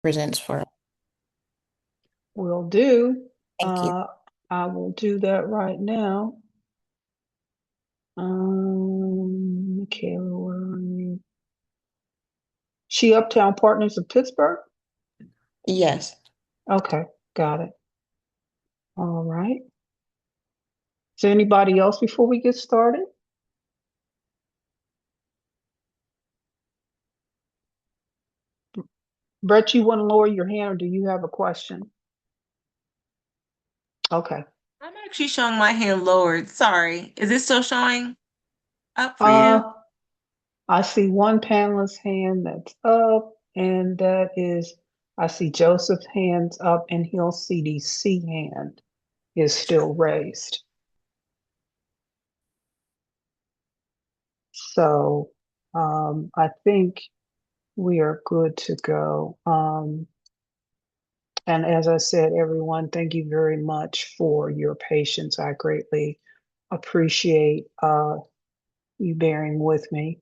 presents for us. Will do. Thank you. I will do that right now. Michaela, where are you? She Uptown Partners of Pittsburgh? Yes. Okay, got it. All right. Is there anybody else before we get started? Brett, you want to lower your hand or do you have a question? Okay. I'm actually showing my hand lowered. Sorry. Is it still showing up for you? Uh, I see one panelist hand that's up, and that is, I see Joseph's hands up, and Hill CDC hand is still raised. So I think we are good to go. And as I said, everyone, thank you very much for your patience. I greatly appreciate you bearing with me.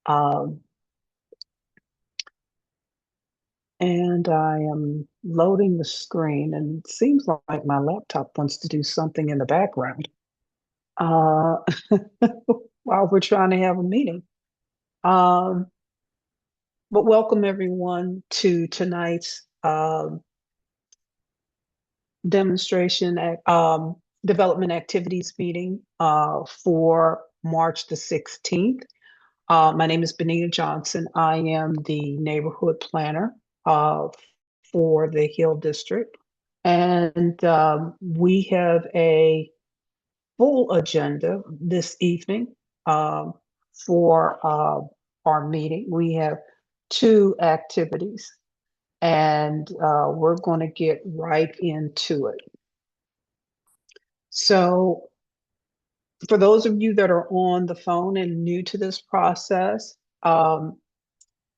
Um, and I am loading the screen, and it seems like my laptop wants to do something in the background uh, while we're trying to have a meeting. Um, but welcome everyone to tonight's demonstration at development activities meeting for March the 16th. My name is Benita Johnson. I am the neighborhood planner uh, for the Hill District. And we have a full agenda this evening for our meeting. We have two activities, and we're going to get right into it. So, for those of you that are on the phone and new to this process,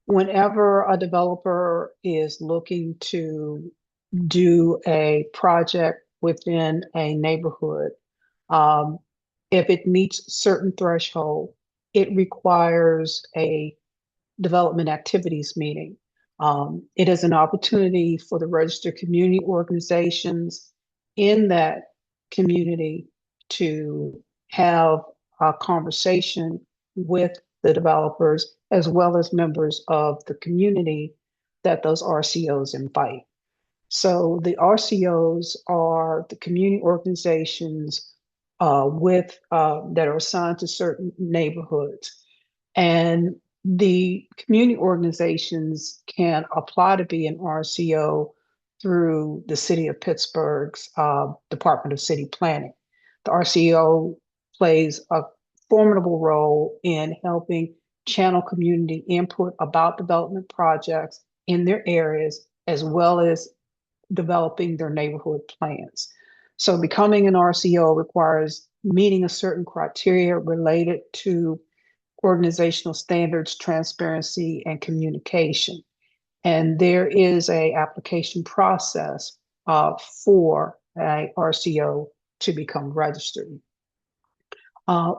whenever a developer is looking to do a project within a neighborhood, um, if it meets certain threshold, it requires a development activities meeting. It is an opportunity for the registered community organizations in that community to have a conversation with the developers as well as members of the community that those RCOs invite. So the RCOs are the community organizations with that are assigned to certain neighborhoods. And the community organizations can apply to be an RCO through the City of Pittsburgh's Department of City Planning. The RCO plays a formidable role in helping channel community input about development projects in their areas, as well as developing their neighborhood plans. So becoming an RCO requires meeting a certain criteria related to organizational standards, transparency, and communication. And there is a application process for a RCO to become registered. Uh,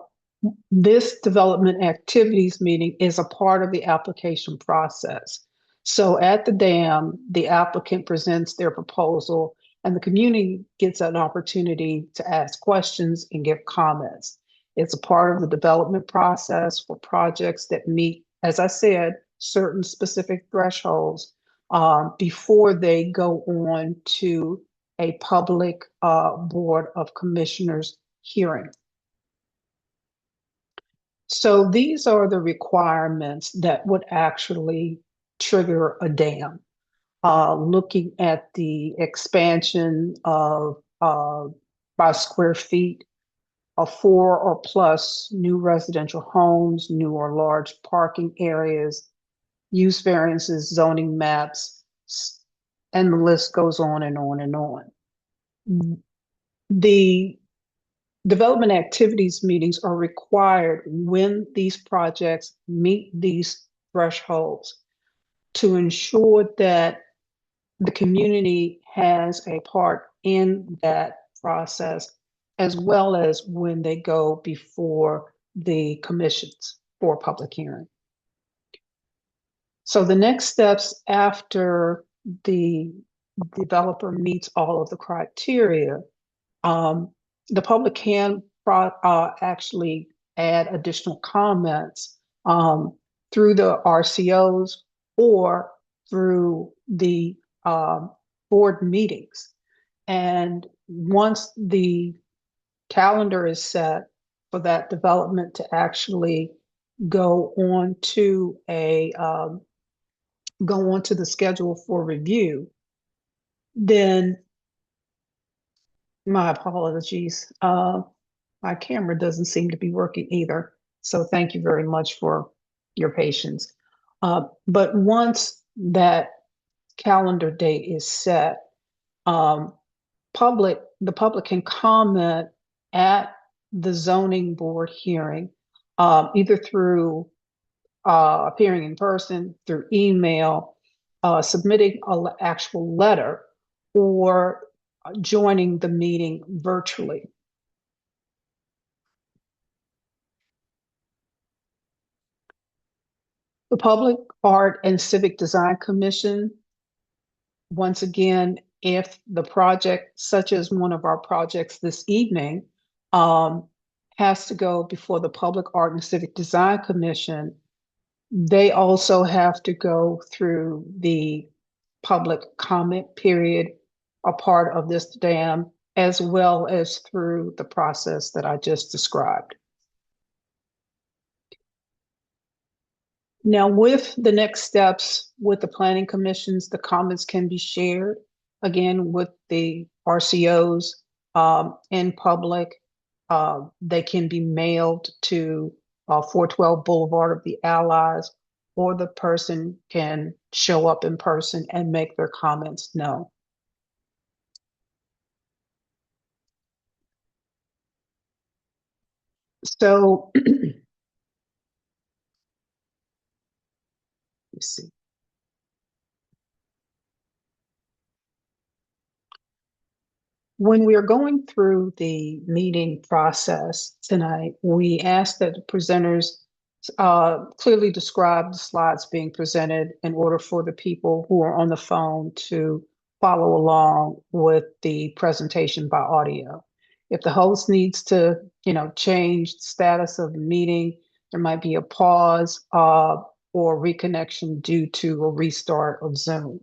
this development activities meeting is a part of the application process. So at the dam, the applicant presents their proposal and the community gets an opportunity to ask questions and give comments. It's a part of the development process for projects that meet, as I said, certain specific thresholds before they go on to a public board of commissioners hearing. So these are the requirements that would actually trigger a dam. Looking at the expansion of by square feet of four or plus new residential homes, new or large parking areas, use variances, zoning maps, and the list goes on and on and on. The development activities meetings are required when these projects meet these thresholds to ensure that the community has a part in that process, as well as when they go before the commissions for public hearing. So the next steps after the developer meets all of the criteria, the public can actually add additional comments through the RCOs or through the board meetings. And once the calendar is set for that development to actually go on to the schedule for review, then my apologies. My camera doesn't seem to be working either. So thank you very much for your patience. But once that calendar date is set, the public can comment at the zoning board hearing, either through appearing in person, through email, submitting an actual letter, or joining the meeting virtually. The Public Art and Civic Design Commission, once again, if the project, such as one of our projects this evening, has to go before the Public Art and Civic Design Commission, they also have to go through the public comment period, a part of this dam, as well as through the process that I just described. Now, with the next steps with the planning commissions, the comments can be shared again with the RCOs in public. They can be mailed to 412 Boulevard of the Allies, or the person can show up in person and make their comments known. So, let's see. When we are going through the meeting process tonight, we ask that the presenters clearly describe the slides being presented in order for the people who are on the phone to follow along with the presentation by audio. If the host needs to, change the status of the meeting, there might be a pause or reconnection due to a restart of Zoom.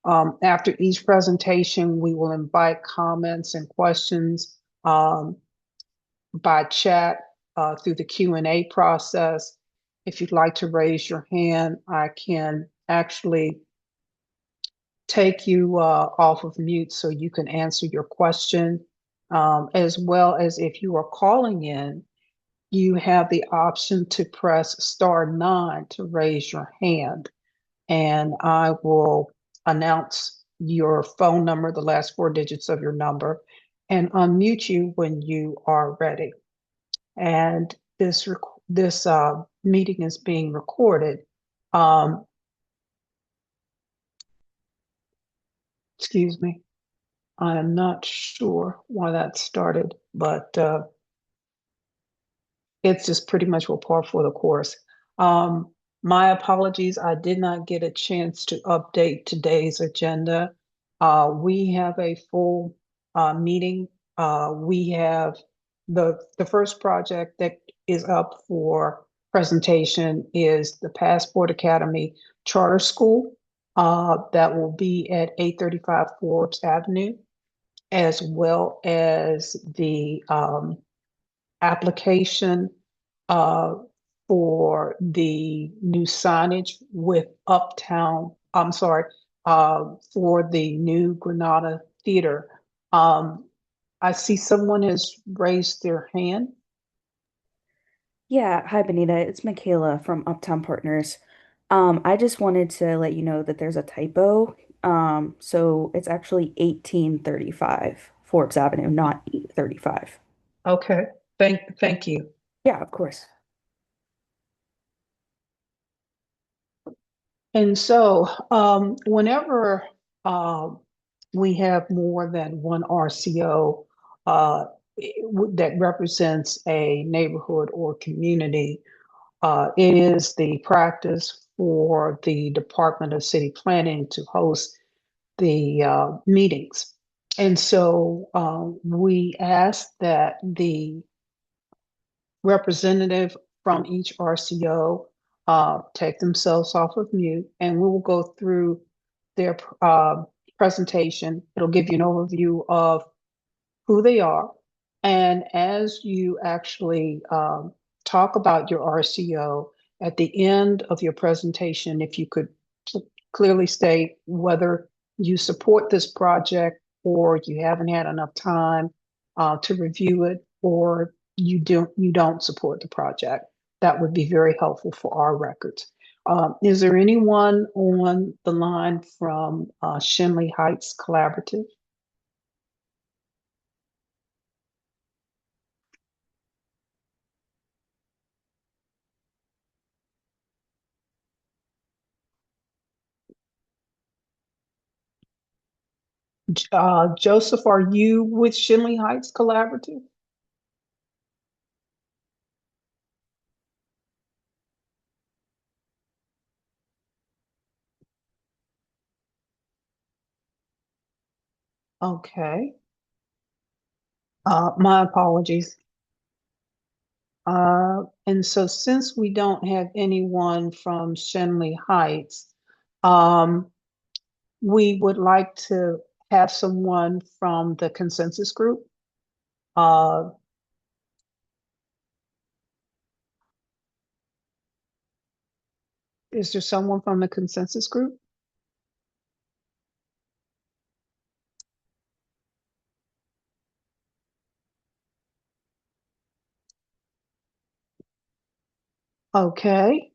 After each presentation, we will invite comments and questions by chat through the Q&A process. If you'd like to raise your hand, I can actually take you off of mute so you can answer your question, as well as if you are calling in, you have the option to press *9 to raise your hand, and I will announce your phone number, the last 4 digits of your number, and unmute you when you are ready. And this meeting is being recorded. Excuse me. I am not sure why that started, but it's just pretty much will par for the course. My apologies, I did not get a chance to update today's agenda. We have a full meeting. We have the first project that is up for presentation is the Passport Academy Charter School. That will be at 835 Forbes Avenue, as well as the application for the new signage with for the new Granada Theater. I see someone has raised their hand. Yeah, hi Benita, it's Michaela from Uptown Partners. I just wanted to let you know that there's a typo. So it's actually 1835 Forbes Avenue, not 835. Okay, thank you. Yeah, of course. And so whenever we have more than one RCO that represents a neighborhood or community, it is the practice for the Department of City Planning to host the meetings. And so we asked that the representative from each RCO take themselves off of mute, and we will go through their presentation. It'll give you an overview of who they are. And as you actually talk about your RCO, at the end of your presentation, if you could clearly state whether you support this project or you haven't had enough time to review it, or you don't support the project, that would be very helpful for our records. Is there anyone on the line from Shenley Heights Collaborative? Joseph, are you with Shenley Heights Collaborative? Okay. My apologies. And so since we don't have anyone from Shenley Heights, we would like to have someone from the consensus group. Is there someone from the consensus group? Okay.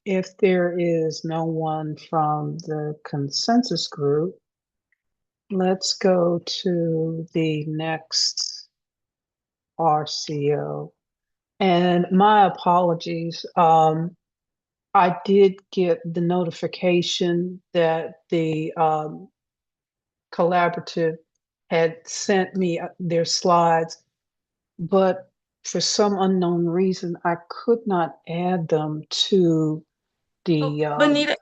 If there is no one from the consensus group, let's go to the next RCO. And my apologies. I did get the notification that the collaborative had sent me their slides, but for some unknown reason, I could not add them to the. Benita,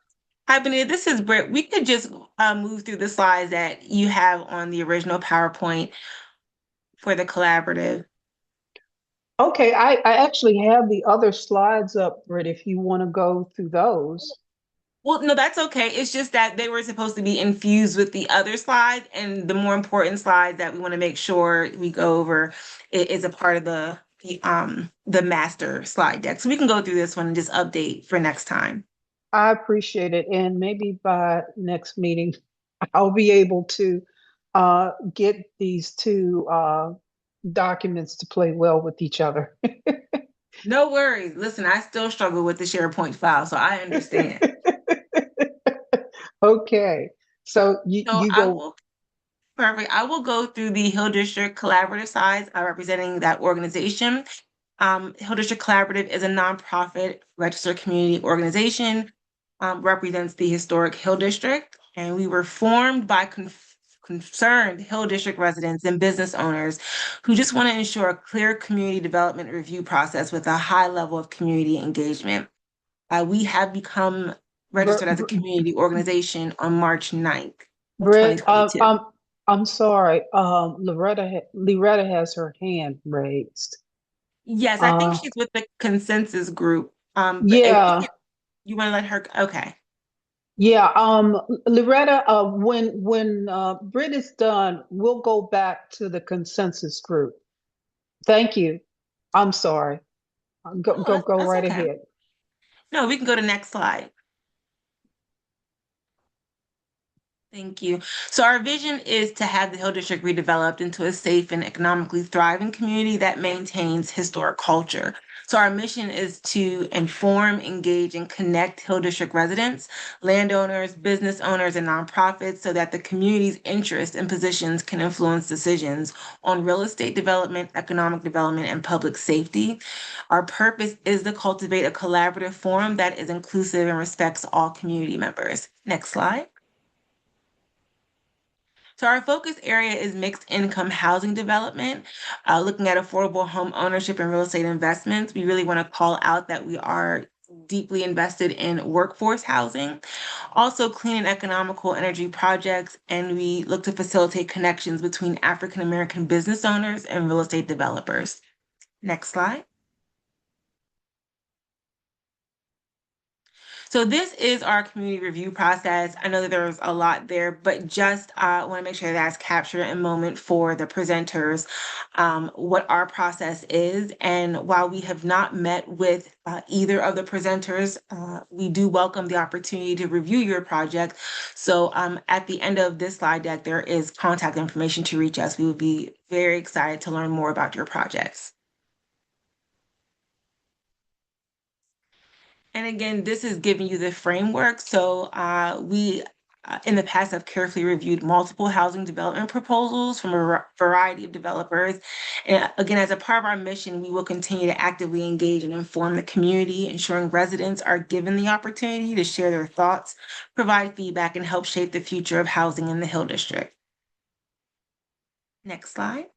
hi Benita, this is Britt. We could just move through the slides that you have on the original PowerPoint for the collaborative. Okay, I actually have the other slides up, Britt, if you want to go through those. Well, no, that's okay. It's just that they were supposed to be infused with the other slides, and the more important slides that we want to make sure we go over is a part of the master slide deck. So we can go through this one and just update for next time. I appreciate it. And maybe by next meeting, I'll be able to get these two documents to play well with each other. No worries. Listen, I still struggle with the SharePoint file, so I understand. Okay, so you So you I go. will Perfect. I will go through the Hill District Collaborative side, representing that organization. Hill District Collaborative is a nonprofit registered community organization, represents the historic Hill District, and we were formed by concerned Hill District residents and business owners who just want to ensure a clear community development review process with a high level of community engagement. We have become registered as a community organization on March 9th of Britt, 2022. I'm sorry. Loretta has her hand raised. Yes, I think she's with the consensus group. But Yeah, you want to let her, okay. yeah. Loretta, when Britt is done, we'll go back to the consensus group. Thank you. I'm sorry. Go No, go go that's right okay. ahead. No, we can go to next slide. Thank you. So our vision is to have the Hill District redeveloped into a safe and economically thriving community that maintains historic culture. So our mission is to inform, engage, and connect Hill District residents, landowners, business owners, and nonprofits so that the community's interests and positions can influence decisions on real estate development, economic development, and public safety. Our purpose is to cultivate a collaborative forum that is inclusive and respects all community members. Next slide. So our focus area is mixed income housing development, looking at affordable home ownership and real estate investments. We really want to call out that we are deeply invested in workforce housing, also clean and economical energy projects, and we look to facilitate connections between African American business owners and real estate developers. Next slide. So this is our community review process. I know that there's a lot there, but just want to make sure that's captured in a moment for the presenters, what our process is. And while we have not met with either of the presenters, we do welcome the opportunity to review your project. So at the end of this slide deck, there is contact information to reach us. We would be very excited to learn more about your projects. And again, this is giving you the framework. So we, in the past, have carefully reviewed multiple housing development proposals from a variety of developers. And again, as a part of our mission, we will continue to actively engage and inform the community, ensuring residents are given the opportunity to share their thoughts, provide feedback, and help shape the future of housing in the Hill District. Next slide.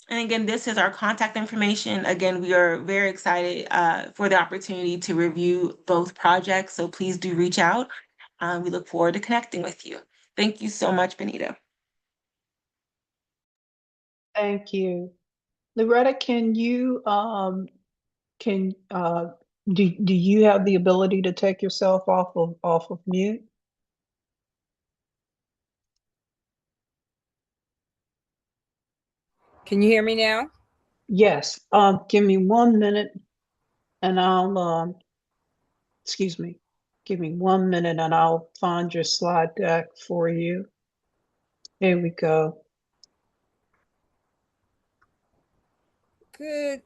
And again, this is our contact information. Again, we are very excited for the opportunity to review both projects. So please do reach out. We look forward to connecting with you. Thank you so much, Benita. Thank you. Loretta, can you do you have the ability to take yourself off of mute? Can you hear me now? Yes. Give me 1 minute and I'll excuse me. Give me 1 minute and I'll find your slide deck for you. Here we go. Good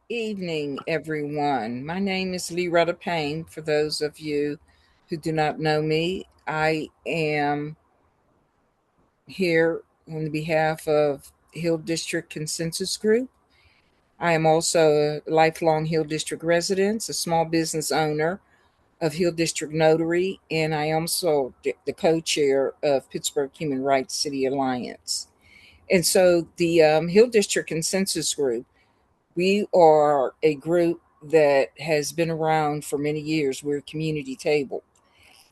evening, everyone. My name is Leretta Payne. For those of you who do not know me, I am here on behalf of Hill District Consensus Group. I am also a lifelong Hill District resident, a small business owner of Hill District Notary, and I am also the co-chair of Pittsburgh Human Rights City Alliance. And so the Hill District Consensus Group, we are a group that has been around for many years. We're a community table.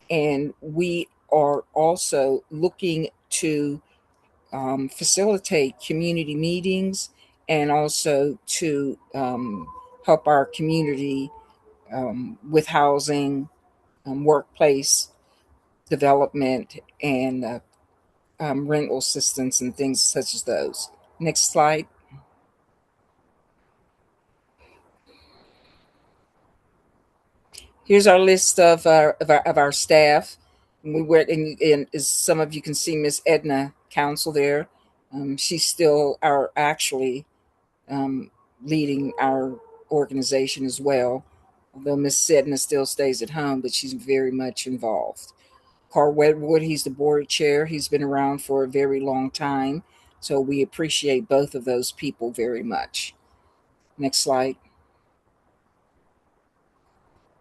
And we are also looking to facilitate community meetings and also to help our community with housing, workplace development, and rental assistance and things such as those. Next slide. Here's our list of our staff. We were, and as some of you can see, Miss Edna Council there. She's still actually leading our organization as well. Although Miss Edna still stays at home, but she's very much involved. Carl Wedwood, he's the board chair. He's been around for a very long time, so we appreciate both of those people very much. Next slide.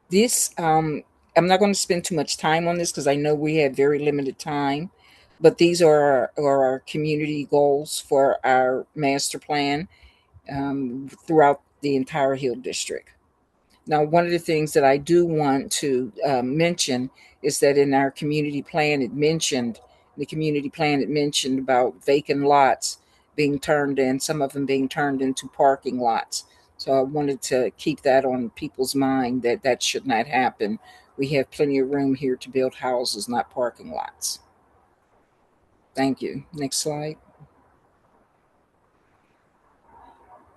This, I'm not going to spend too much time on this because I know we have very limited time, but these are our community goals for our master plan throughout the entire Hill District. Now, one of the things that I do want to mention is that in our community plan, the community plan, it mentioned about vacant lots being turned in, some of them being turned into parking lots. So I wanted to keep that on people's mind that that should not happen. We have plenty of room here to build houses, not parking lots. Thank you. Next slide.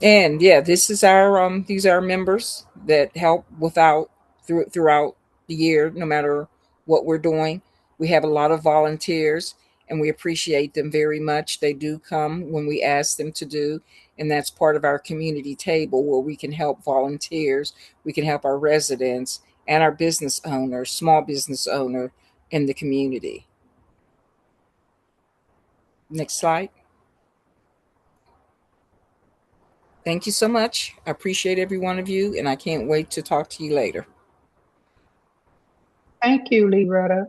And yeah, this is our these are our members that help throughout the year, no matter what we're doing. We have a lot of volunteers and we appreciate them very much. They do come when we ask them to do, and that's part of our community table where we can help volunteers, we can help our residents and our business owners, small business owner in the community. Next slide. Thank you so much. I appreciate every one of you, and I can't wait to talk to you later. Thank you, Loretta.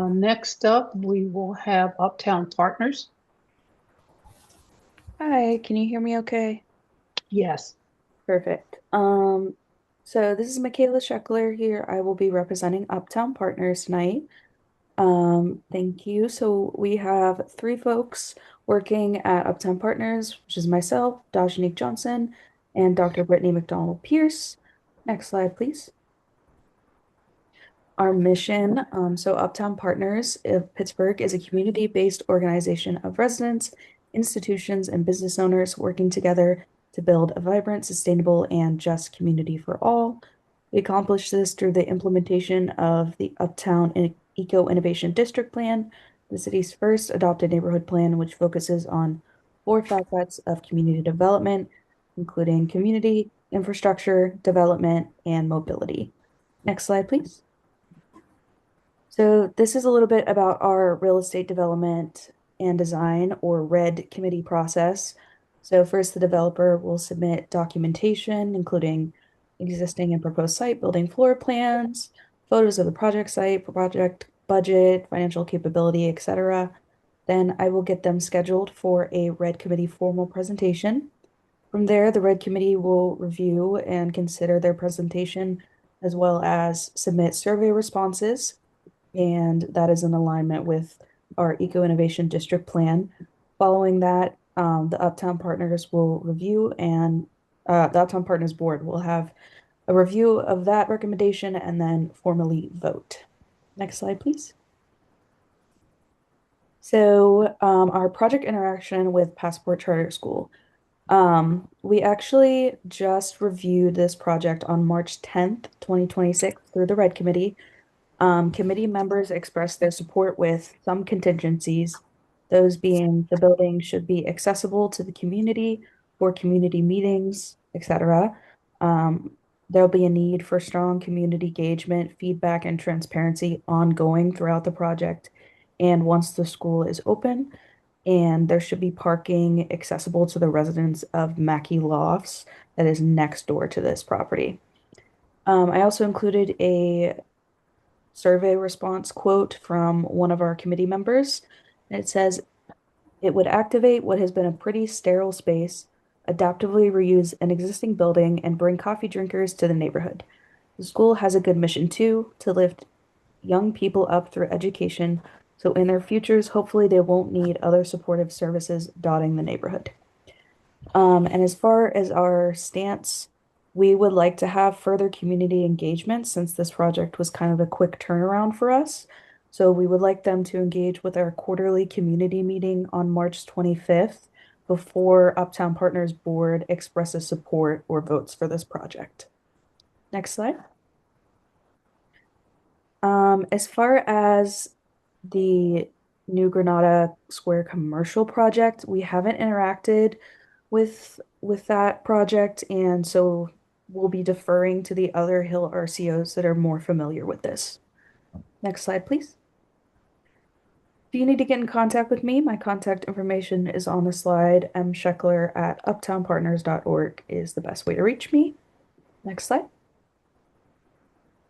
Next up, we will have Uptown Partners. Hi, can you hear me okay? Yes. Perfect. So this is Michaela Scheckler here. I will be representing Uptown Partners tonight. Thank you. So we have three folks working at Uptown Partners, which is myself, Dajanique Johnson, and Dr. Brittany McDonald Pierce. Next slide, please. Our mission, so Uptown Partners of Pittsburgh is a community-based organization of residents, institutions, and business owners working together to build a vibrant, sustainable, and just community for all. We accomplish this through the implementation of the Uptown Eco Innovation District Plan, the city's first adopted neighborhood plan, which focuses on four facets of community development, including community, infrastructure, development, and mobility. Next slide, please. So this is a little bit about our real estate development and design or RED committee process. So first, the developer will submit documentation, including existing and proposed site, building floor plans, photos of the project site, project budget, financial capability, etc. Then I will get them scheduled for a RED committee formal presentation. From there, the RED committee will review and consider their presentation, as well as submit survey responses, and that is in alignment with our Eco Innovation District Plan. Following that, the Uptown Partners will review, and the Uptown Partners Board will have a review of that recommendation and then formally vote. Next slide, please. So, our project interaction with Passport Charter School. We actually just reviewed this project on March 10th, 2026 through the RED Committee. Committee members expressed their support with some contingencies, those being the building should be accessible to the community for community meetings, etc. There'll be a need for strong community engagement, feedback, and transparency ongoing throughout the project. And once the school is open, and there should be parking accessible to the residents of Mackey Lofts that is next door to this property. I also included a survey response quote from one of our committee members. And it says, it would activate what has been a pretty sterile space, adaptively reuse an existing building, and bring coffee drinkers to the neighborhood. The school has a good mission too, to lift young people up through education, so in their futures, hopefully they won't need other supportive services dotting the neighborhood. And as far as our stance, we would like to have further community engagement since this project was kind of a quick turnaround for us. So we would like them to engage with our quarterly community meeting on March 25th before Uptown Partners Board expresses support or votes for this project. Next slide. As far as the New Granada Square commercial project, we haven't interacted with that project, and so we'll be deferring to the other Hill RCOs that are more familiar with this. Next slide, please. If you need to get in contact with me, my contact information is on the slide. mscheckler@uptownpartners.org is the best way to reach me. Next slide.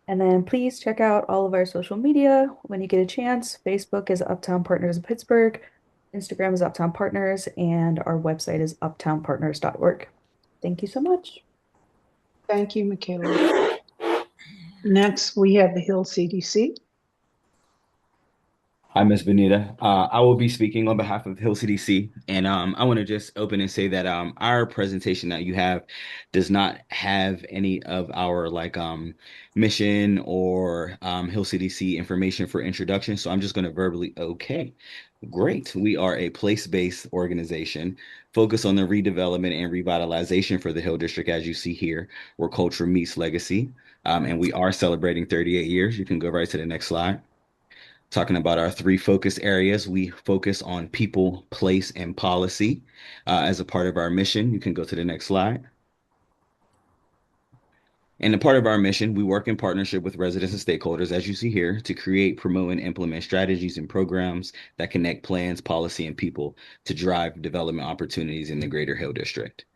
And then please check out all of our social media when you get a chance. Facebook is Uptown Partners of Pittsburgh, Instagram is Uptown Partners, and our website is uptownpartners.org. Thank you so much. Thank you, Michaela. Next, we have the Hill CDC. Hi, Ms. Benita. I will be speaking on behalf of Hill CDC, and I want to just open and say that our presentation that you have does not have any of our mission or Hill CDC information for introduction. So I'm just going to verbally, okay, great. We are a place-based organization focused on the redevelopment and revitalization for the Hill District, as you see here, where culture meets legacy, and we are celebrating 38 years. You can go right to the next slide. Talking about our three focus areas, we focus on people, place, and policy as a part of our mission. You can go to the next slide. And a part of our mission, we work in partnership with residents and stakeholders, as you see here, to create, promote, and implement strategies and programs that connect plans, policy, and people to drive development opportunities in the Greater Hill District.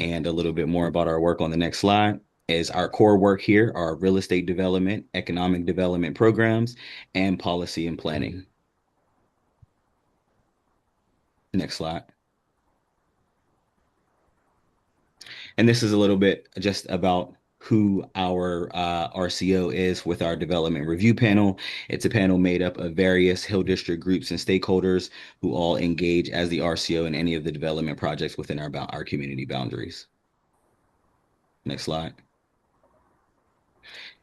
And a little bit more about our work on the next slide is our core work here are real estate development, economic development programs, and policy and planning. Next slide. And this is a little bit just about who our RCO is with our development review panel. It's a panel made up of various Hill District groups and stakeholders who all engage as the RCO in any of the development projects within our community boundaries. Next slide.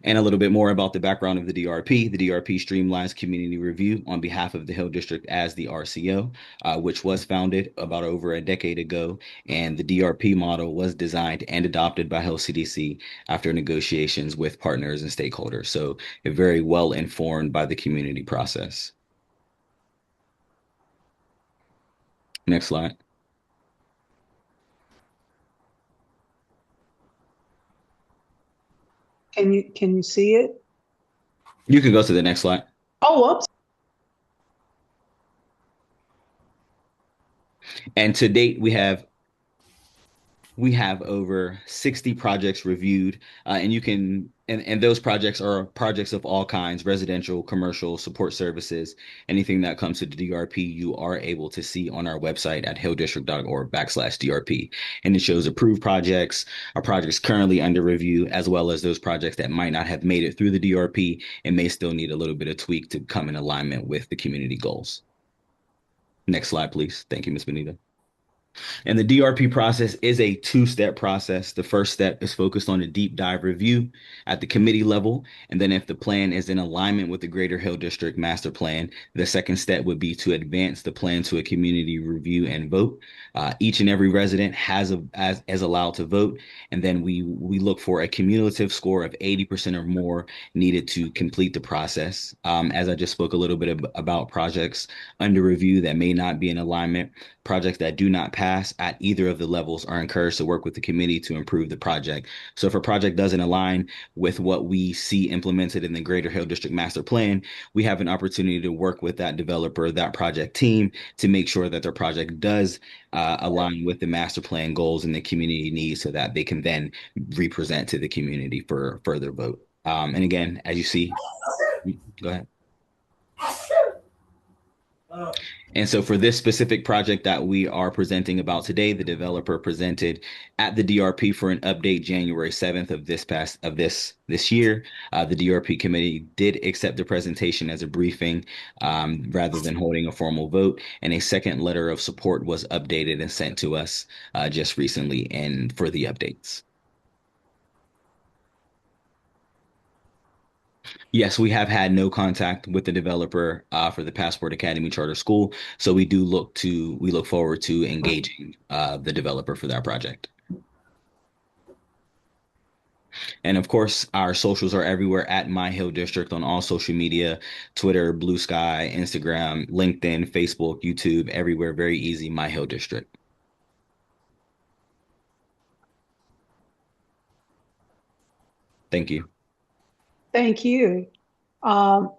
And a little bit more about the background of the DRP. The DRP streamlines community review on behalf of the Hill District as the RCO, which was founded about over a decade ago. And the DRP model was designed and adopted by Hill CDC after negotiations with partners and stakeholders. So very well informed by the community process. Next slide. Can you see it? You can go to the next slide. Oh, whoops. And to date, we have over 60 projects reviewed, and you can and those projects are projects of all kinds: residential, commercial, support services, anything that comes to the DRP you are able to see on our website at hilldistrict.org/DRP. And it shows approved projects, our projects currently under review, as well as those projects that might not have made it through the DRP and may still need a little bit of tweak to come in alignment with the community goals. Next slide, please. Thank you, Ms. Benita. And the DRP process is a two-step process. The first step is focused on a deep dive review at the committee level. And then if the plan is in alignment with the Greater Hill District Master Plan, the second step would be to advance the plan to a community review and vote. Each and every resident is allowed to vote. And then we look for a cumulative score of 80% or more needed to complete the process. As I just spoke a little bit about projects under review that may not be in alignment, projects that do not pass at either of the levels are encouraged to work with the committee to improve the project. So if a project doesn't align with what we see implemented in the Greater Hill District Master Plan, we have an opportunity to work with that developer, that project team, to make sure that their project does align with the master plan goals and the community needs, so that they can then represent to the community for further vote. And again, as you see, go ahead. And so for this specific project that we are presenting about today, the developer presented at the DRP for an update January 7th of this year. The DRP committee did accept the presentation as a briefing rather than holding a formal vote, and a second letter of support was updated and sent to us just recently and for the updates. Yes, we have had no contact with the developer for the Passport Academy Charter School, so we look forward to engaging the developer for that project. And of course, our socials are everywhere at My Hill District on all social media: Twitter, Blue Sky, Instagram, LinkedIn, Facebook, YouTube, everywhere. Very easy, My Hill District. Thank you. Thank you. Now,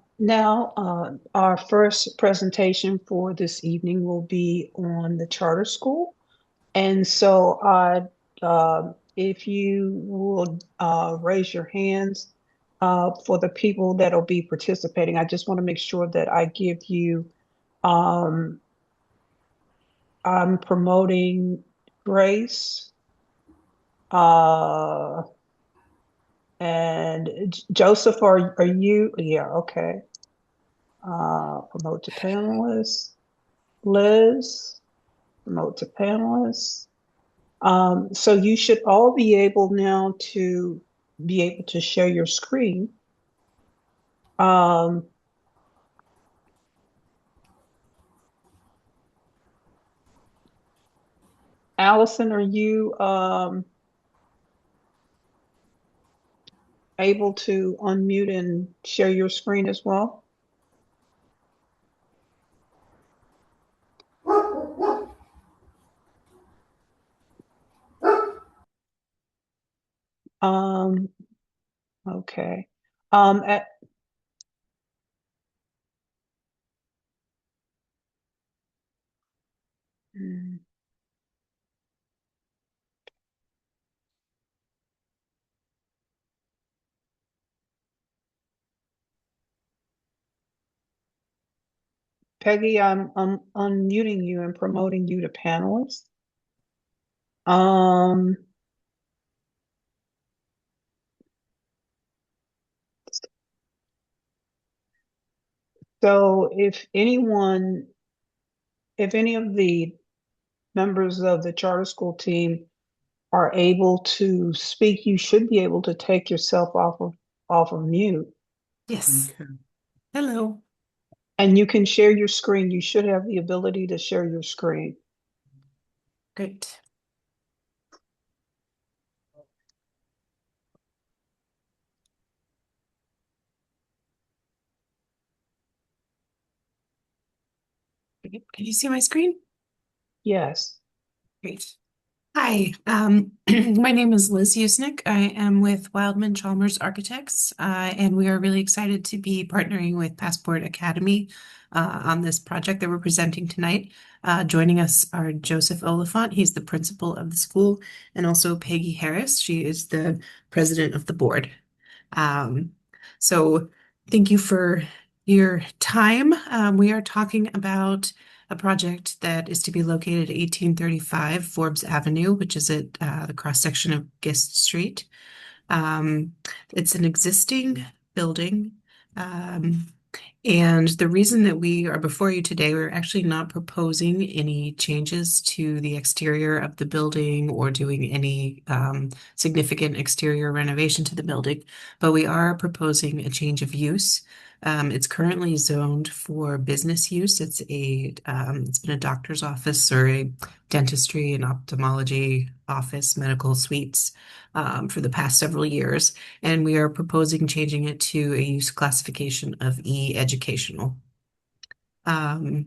our first presentation for this evening will be on the charter school. And so if you will raise your hands for the people that'll be participating, I just want to make sure that I give you, I'm promoting Grace and Joseph, are you? Yeah, okay. Promote to panelists. Liz, promote to panelists. So you should all be able now to share your screen. Allison, are you able to unmute and share your screen as well? Okay. Hmm. Peggy, I'm unmuting you and promoting you to panelist. So if any of the members of the charter school team are able to speak, you should be able to take yourself off of mute. Yes. Hello. And you can share your screen. You should have the ability to share your screen. Great. Can you see my screen? Yes. Great. Hi, my name is Liz Usnick. I am with Wildman Chalmers Architects, and we are really excited to be partnering with Passport Academy on this project that we're presenting tonight. Joining us are Joseph Oliphant, he's the principal of the school, and also Peggy Harris, she is the president of the board. Um, so thank you for your time. We are talking about a project that is to be located at 1835 Forbes Avenue, which is at the cross section of Gist Street. It's an existing building. And the reason that we are before you today, we're actually not proposing any changes to the exterior of the building or doing any significant exterior renovation to the building, but we are proposing a change of use. It's currently zoned for business use. It's been a doctor's office or a dentistry and ophthalmology office, medical suites, for the past several years, and we are proposing changing it to a use classification of educational. I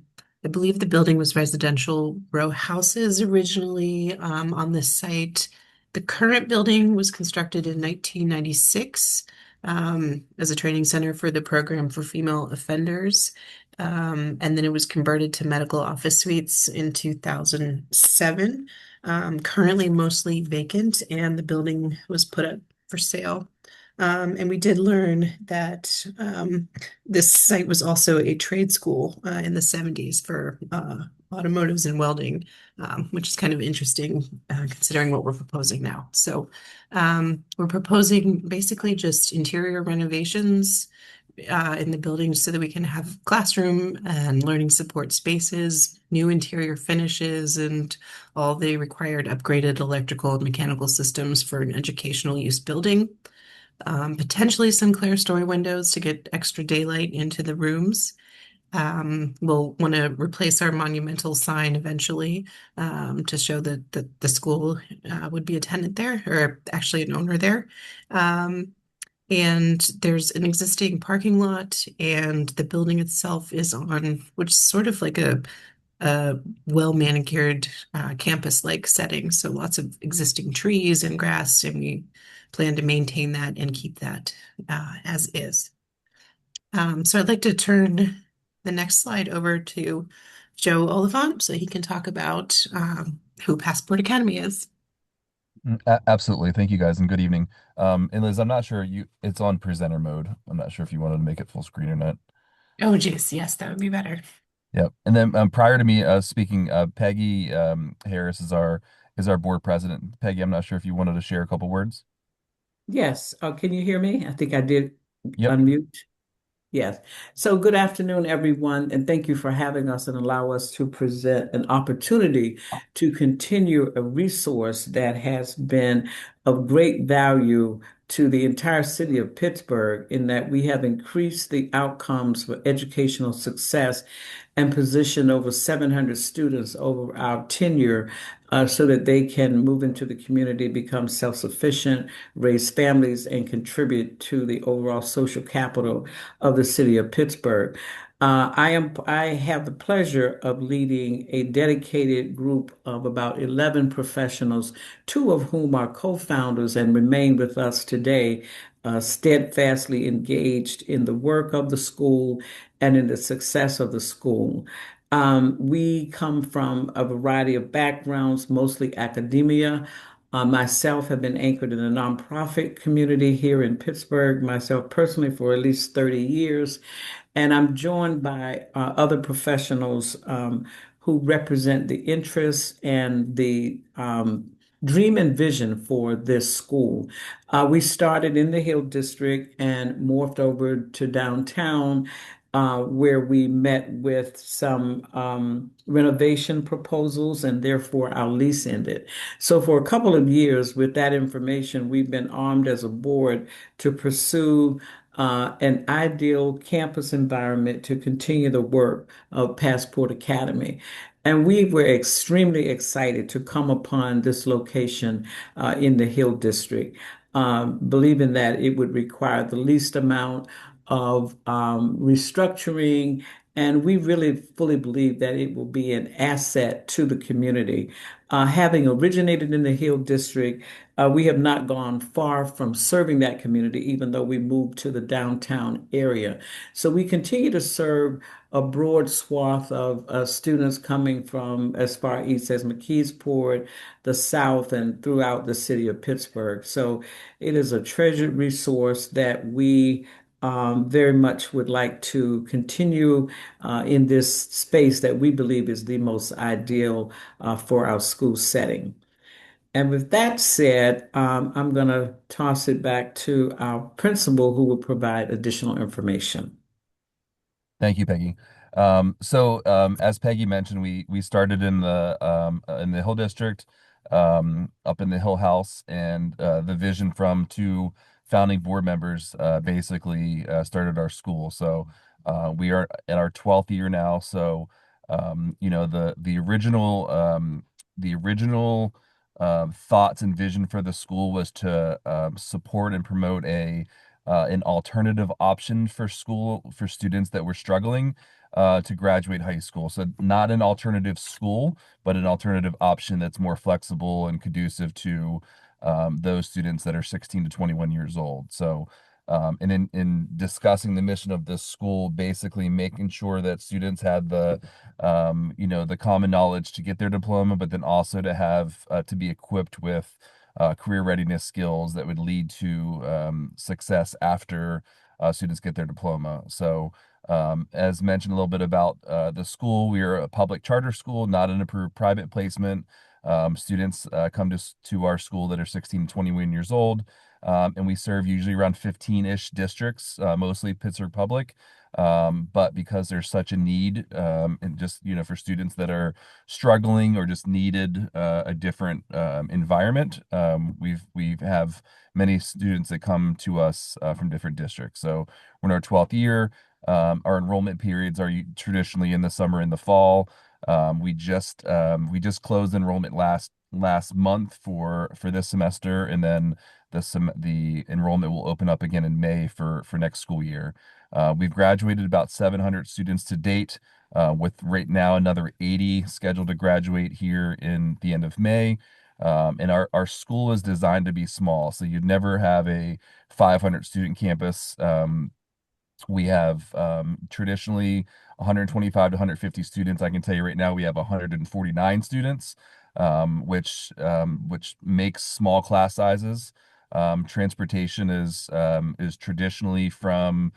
believe the building was residential row houses originally on this site. The current building was constructed in 1996 as a training center for the program for female offenders. And then it was converted to medical office suites in 2007. Currently mostly vacant, and the building was put up for sale. And we did learn that this site was also a trade school in the 70s for automotives and welding, which is kind of interesting considering what we're proposing now. So we're proposing basically just interior renovations in the building so that we can have classroom and learning support spaces, new interior finishes, and all the required upgraded electrical and mechanical systems for an educational use building. Potentially some clerestory windows to get extra daylight into the rooms. We'll want to replace our monumental sign eventually to show that the school would be a tenant there, or actually an owner there. And there's an existing parking lot, and the building itself is on, which is sort of like a well manicured campus-like setting. So lots of existing trees and grass, and we plan to maintain that and keep that as is. So I'd like to turn the next slide over to Joe Oliphant so he can talk about who Passport Academy is. Absolutely. Thank you guys and good evening. And Liz, I'm not sure it's on presenter mode. I'm not sure if you wanted to make it full screen or not. Oh, geez, yes, that would be better. Yep. And then prior to me speaking, Peggy Harris is our board president. Peggy, I'm not sure if you wanted to share a couple words. Yes. Can you hear me? I think I did Yep. unmute. Yes. So good afternoon, everyone, and thank you for having us and allow us to present an opportunity to continue a resource that has been of great value to the entire city of Pittsburgh in that we have increased the outcomes for educational success and positioned over 700 students over our tenure so that they can move into the community, become self-sufficient, raise families, and contribute to the overall social capital of the city of Pittsburgh. I have the pleasure of leading a dedicated group of about 11 professionals, two of whom are co-founders and remain with us today, steadfastly engaged in the work of the school and in the success of the school. We come from a variety of backgrounds, mostly academia. Myself have been anchored in the nonprofit community here in Pittsburgh, myself personally for at least 30 years. And I'm joined by other professionals who represent the interests and the dream and vision for this school. We started in the Hill District and morphed over to downtown where we met with some renovation proposals, and therefore our lease ended. So for a couple of years, with that information, we've been armed as a board to pursue an ideal campus environment to continue the work of Passport Academy. And we were extremely excited to come upon this location in the Hill District, believing that it would require the least amount of restructuring. And we really fully believe that it will be an asset to the community. Having originated in the Hill District, we have not gone far from serving that community, even though we moved to the downtown area. So we continue to serve a broad swath of students coming from as far east as McKeesport, the South, and throughout the city of Pittsburgh. So it is a treasured resource that we very much would like to continue in this space that we believe is the most ideal for our school setting. And with that said, I'm going to toss it back to our principal who will provide additional information. Thank you, Peggy. As Peggy mentioned, we started in the Hill District, up in the Hill House, and the vision from two founding board members basically started our school. So we are at our 12th year now. So the original thoughts and vision for the school was to support and promote an alternative option for students that were struggling to graduate high school. So not an alternative school, but an alternative option that's more flexible and conducive to those students that are 16 to 21 years old. So and in discussing the mission of this school, basically making sure that students had the common knowledge to get their diploma, but then also to have to be equipped with career readiness skills that would lead to success after students get their diploma. So, as mentioned a little bit about the school, we are a public charter school, not an approved private placement. Students come to our school that are 16 to 21 years old, and we serve usually around 15-ish districts, mostly Pittsburgh Public. But because there's such a need, and just, for students that are struggling or just needed a different environment, we have many students that come to us from different districts. So we're in our 12th year. Our enrollment periods are traditionally in the summer and the fall. We just closed enrollment last month for this semester, and then the enrollment will open up again in May for next school year. We've graduated about 700 students to date, with right now another 80 scheduled to graduate here in the end of May. And our school is designed to be small, so you'd never have a 500 student campus. We have traditionally 125 to 150 students. I can tell you right now we have 149 students, which makes small class sizes. Transportation is traditionally from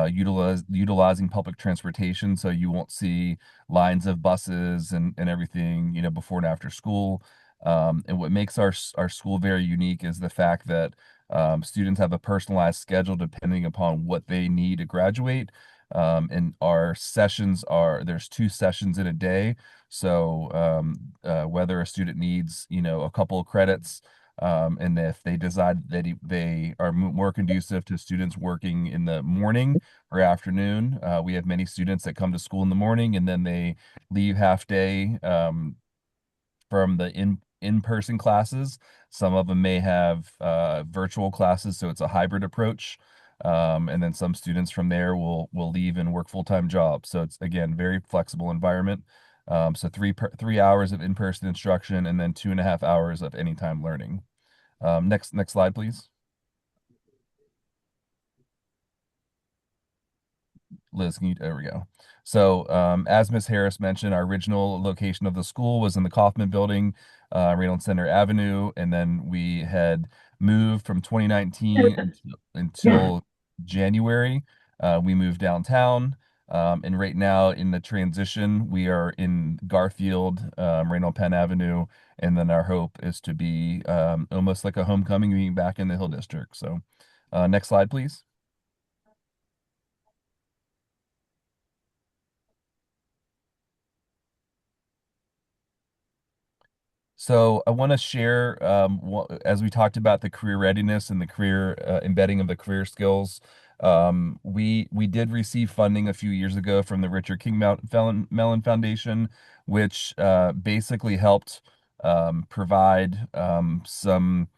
utilizing public transportation, so you won't see lines of buses and everything, before and after school. And what makes our school very unique is the fact that students have a personalized schedule depending upon what they need to graduate. And our sessions there's 2 sessions in a day. So whether a student needs, a couple of credits, and if they decide that they are more conducive to students working in the morning or afternoon, we have many students that come to school in the morning and then they leave half day from the in-person classes. Some of them may have virtual classes, so it's a hybrid approach. And then some students from there will leave and work full-time jobs. So it's, again, very flexible environment. So 3 hours of in-person instruction and then 2.5 hours of anytime learning. Next slide, please. Liz, there we go. So, as Ms. Harris mentioned, our original location of the school was in the Kaufman Building, Rayland Center Avenue, and then we had moved from 2019 until January. We moved downtown, and right now in the transition, we are in Garfield, Raynauld Penn Avenue, and then our hope is to be almost like a homecoming, being back in the Hill District. So, next slide, please. So I want to share, as we talked about the career readiness and the career embedding of the career skills. We did receive funding a few years ago from the Richard King Mellon Foundation, which basically helped provide some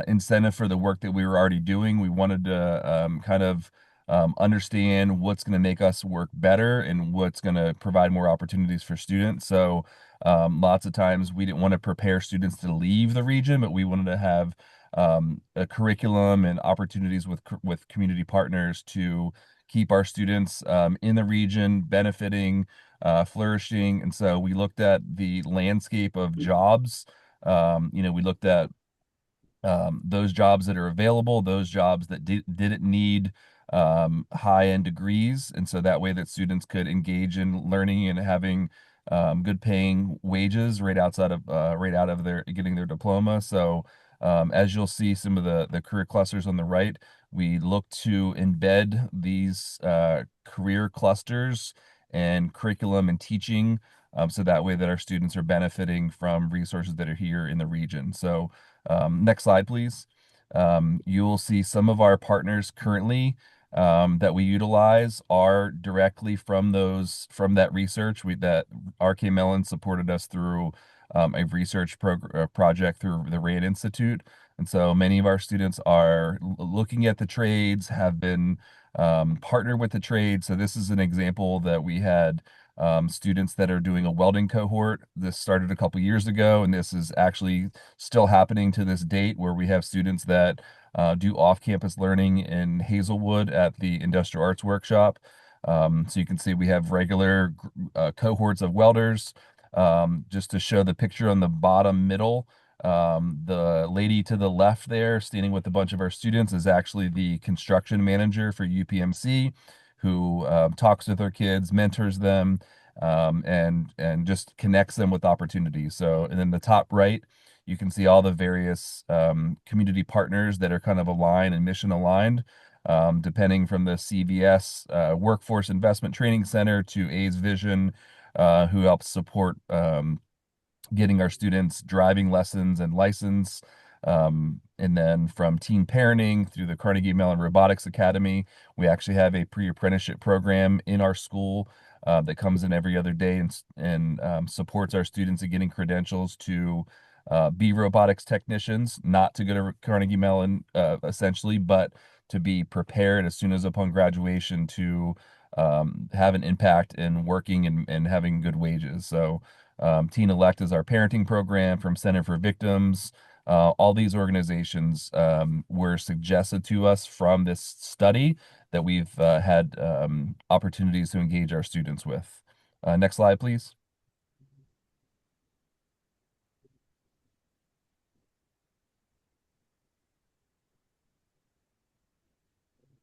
incentive for the work that we were already doing. We wanted to kind of understand what's going to make us work better and what's going to provide more opportunities for students. So lots of times we didn't want to prepare students to leave the region, but we wanted to have a curriculum and opportunities with community partners to keep our students in the region benefiting, flourishing. And so we looked at the landscape of jobs. We looked at those jobs that are available, those jobs that didn't need high-end degrees, and so that way that students could engage in learning and having good paying wages right out of their getting their diploma. So as you'll see, some of the career clusters on the right, we look to embed these career clusters and curriculum and teaching. So that way that our students are benefiting from resources that are here in the region. So next slide, please. You'll see some of our partners currently that we utilize are directly from that research. That RK Mellon supported us through a research project through the RAND Institute. And so many of our students are looking at the trades, have been partnered with the trade. So this is an example that we had students that are doing a welding cohort. This started a couple years ago, and this is actually still happening to this date, where we have students that do off-campus learning in Hazelwood at the Industrial Arts Workshop. So you can see we have regular cohorts of welders. Just to show the picture on the bottom middle, the lady to the left there standing with a bunch of our students is actually the construction manager for UPMC, who talks with our kids, mentors them, and just connects them with opportunities. So, and then the top right, you can see all the various community partners that are kind of aligned and mission aligned, depending from the CVS Workforce Investment Training Center to A's Vision, who helps support getting our students driving lessons and license. And then from teen parenting through the Carnegie Mellon Robotics Academy, we actually have a pre-apprenticeship program in our school that comes in every other day and supports our students in getting credentials to be robotics technicians, not to go to Carnegie Mellon essentially, but to be prepared as soon as upon graduation to have an impact in working and having good wages. So Teen Elect is our parenting program from Center for Victims. All these organizations were suggested to us from this study that we've had opportunities to engage our students with. Next slide, please.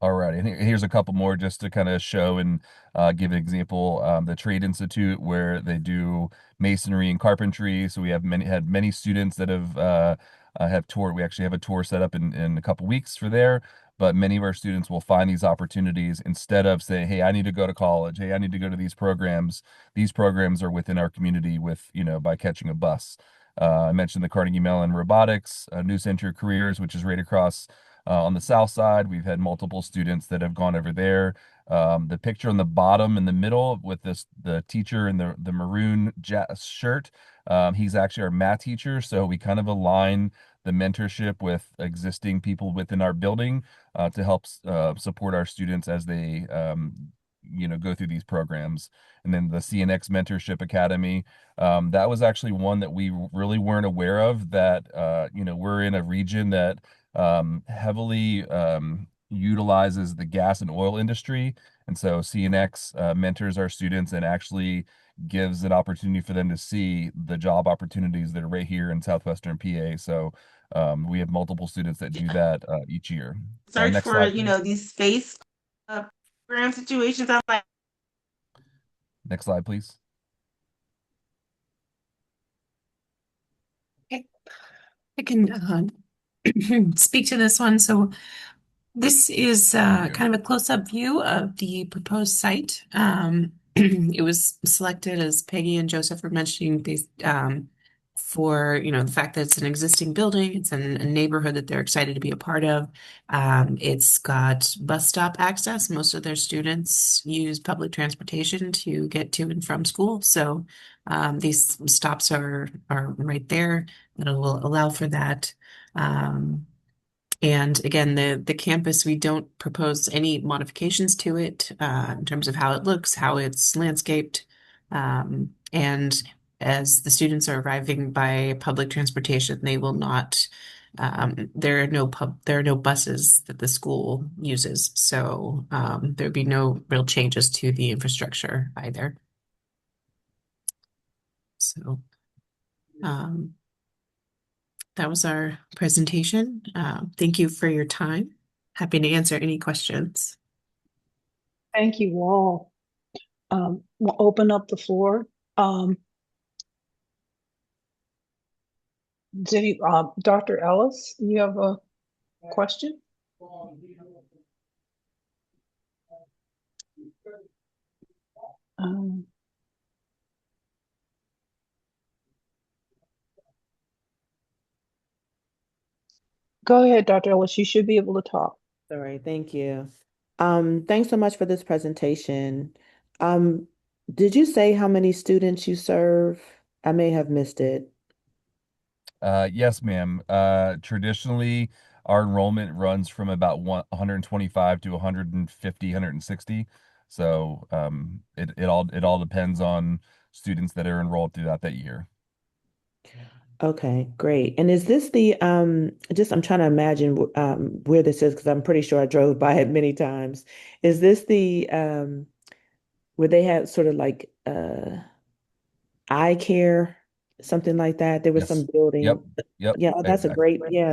All right, and here's a couple more just to kind of show and give an example. The Trade Institute, where they do masonry and carpentry. So we have had many students that have toured. We actually have a tour set up in a couple weeks for there. But many of our students will find these opportunities instead of saying, "Hey, I need to go to college. Hey, I need to go to these programs." These programs are within our community by catching a bus. I mentioned the Carnegie Mellon Robotics, New Center Careers, which is right across on the south side. We've had multiple students that have gone over there. The picture on the bottom in the middle with the teacher in the maroon shirt, he's actually our math teacher. So we kind of align the mentorship with existing people within our building to help support our students as they go through these programs. And then the CNX Mentorship Academy, that was actually one that we really weren't aware of, that we're in a region that heavily utilizes the gas and oil industry. And so CNX mentors our students and actually gives an opportunity for them to see the job opportunities that are right here in Southwestern PA. So we have multiple students that do that each year. Search Next for, slide, please. these space program situations. I'm like, Next slide, please. Okay. I can speak to this one. So this is kind of a close-up view of the proposed site. It was selected, as Peggy and Joseph were mentioning, these for, the fact that it's an existing building, it's in a neighborhood that they're excited to be a part of. It's got bus stop access. Most of their students use public transportation to get to and from school. So these stops are right there that will allow for that. And again, the campus, we don't propose any modifications to it in terms of how it looks, how it's landscaped. And as the students are arriving by public transportation, they will not, there are no buses that the school uses. So there'd be no real changes to the infrastructure either. So um, that was our presentation. Thank you for your time. Happy to answer any questions. Thank you all. We'll open up the floor. Dr. Ellis, you have a question? Um, Go ahead, Dr. Ellis. You should be able to talk. All right, thank you. Thanks so much for this presentation. Did you say how many students you serve? I may have missed it. Yes, ma'am. Traditionally, our enrollment runs from about 125 to 150, 160. So it all depends on students that are enrolled throughout that year. Okay, great. And is this the just I'm trying to imagine where this is because I'm pretty sure I drove by it many times. Is this the where they had sort of like eye care, something like that? There was some Yes. Yep. building. Yep. Yeah, Exactly.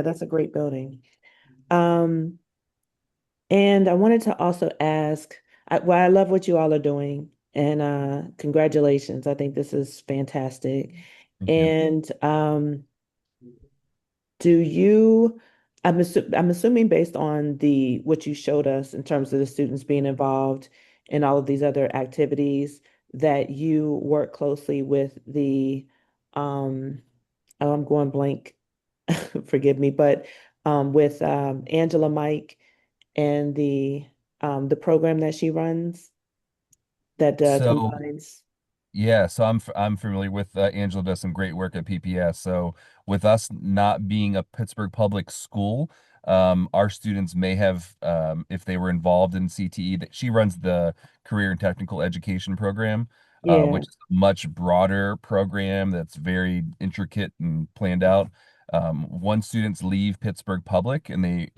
that's a great building. Um, and I wanted to also ask, well, I love what you all are doing, and congratulations. I think this is fantastic. Thank you. And do you, I'm assuming based on the what you showed us in terms of the students being involved in all of these other activities, that you work closely with the oh, I'm going blank, forgive me, but with Angela Mike and the program that she runs that So combines. yeah, so I'm familiar with Angela does some great work at PPS. So with us not being a Pittsburgh public school, our students may have, if they were involved in CTE, that she runs the Career and Technical Education program, Yeah, which is a much broader program that's very intricate and planned out. Once students leave Pittsburgh Public and they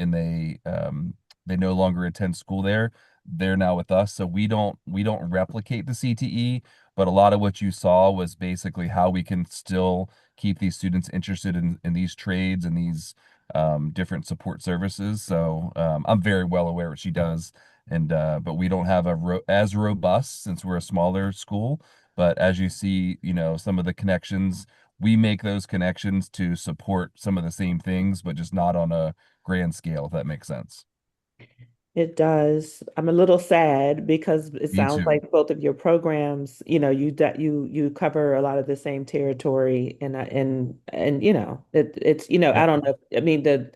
no longer attend school there, they're now with us. So we don't replicate the CTE, but a lot of what you saw was basically how we can still keep these students interested in these trades and these different support services. So I'm very well aware what she does, and but we don't have as robust since we're a smaller school. But as you see, some of the connections, we make those connections to support some of the same things, but just not on a grand scale, if that makes sense. it does. I'm a little sad because it Me sounds too. like both of your programs, you cover a lot of the same territory, and it's I Yep. don't know. I mean the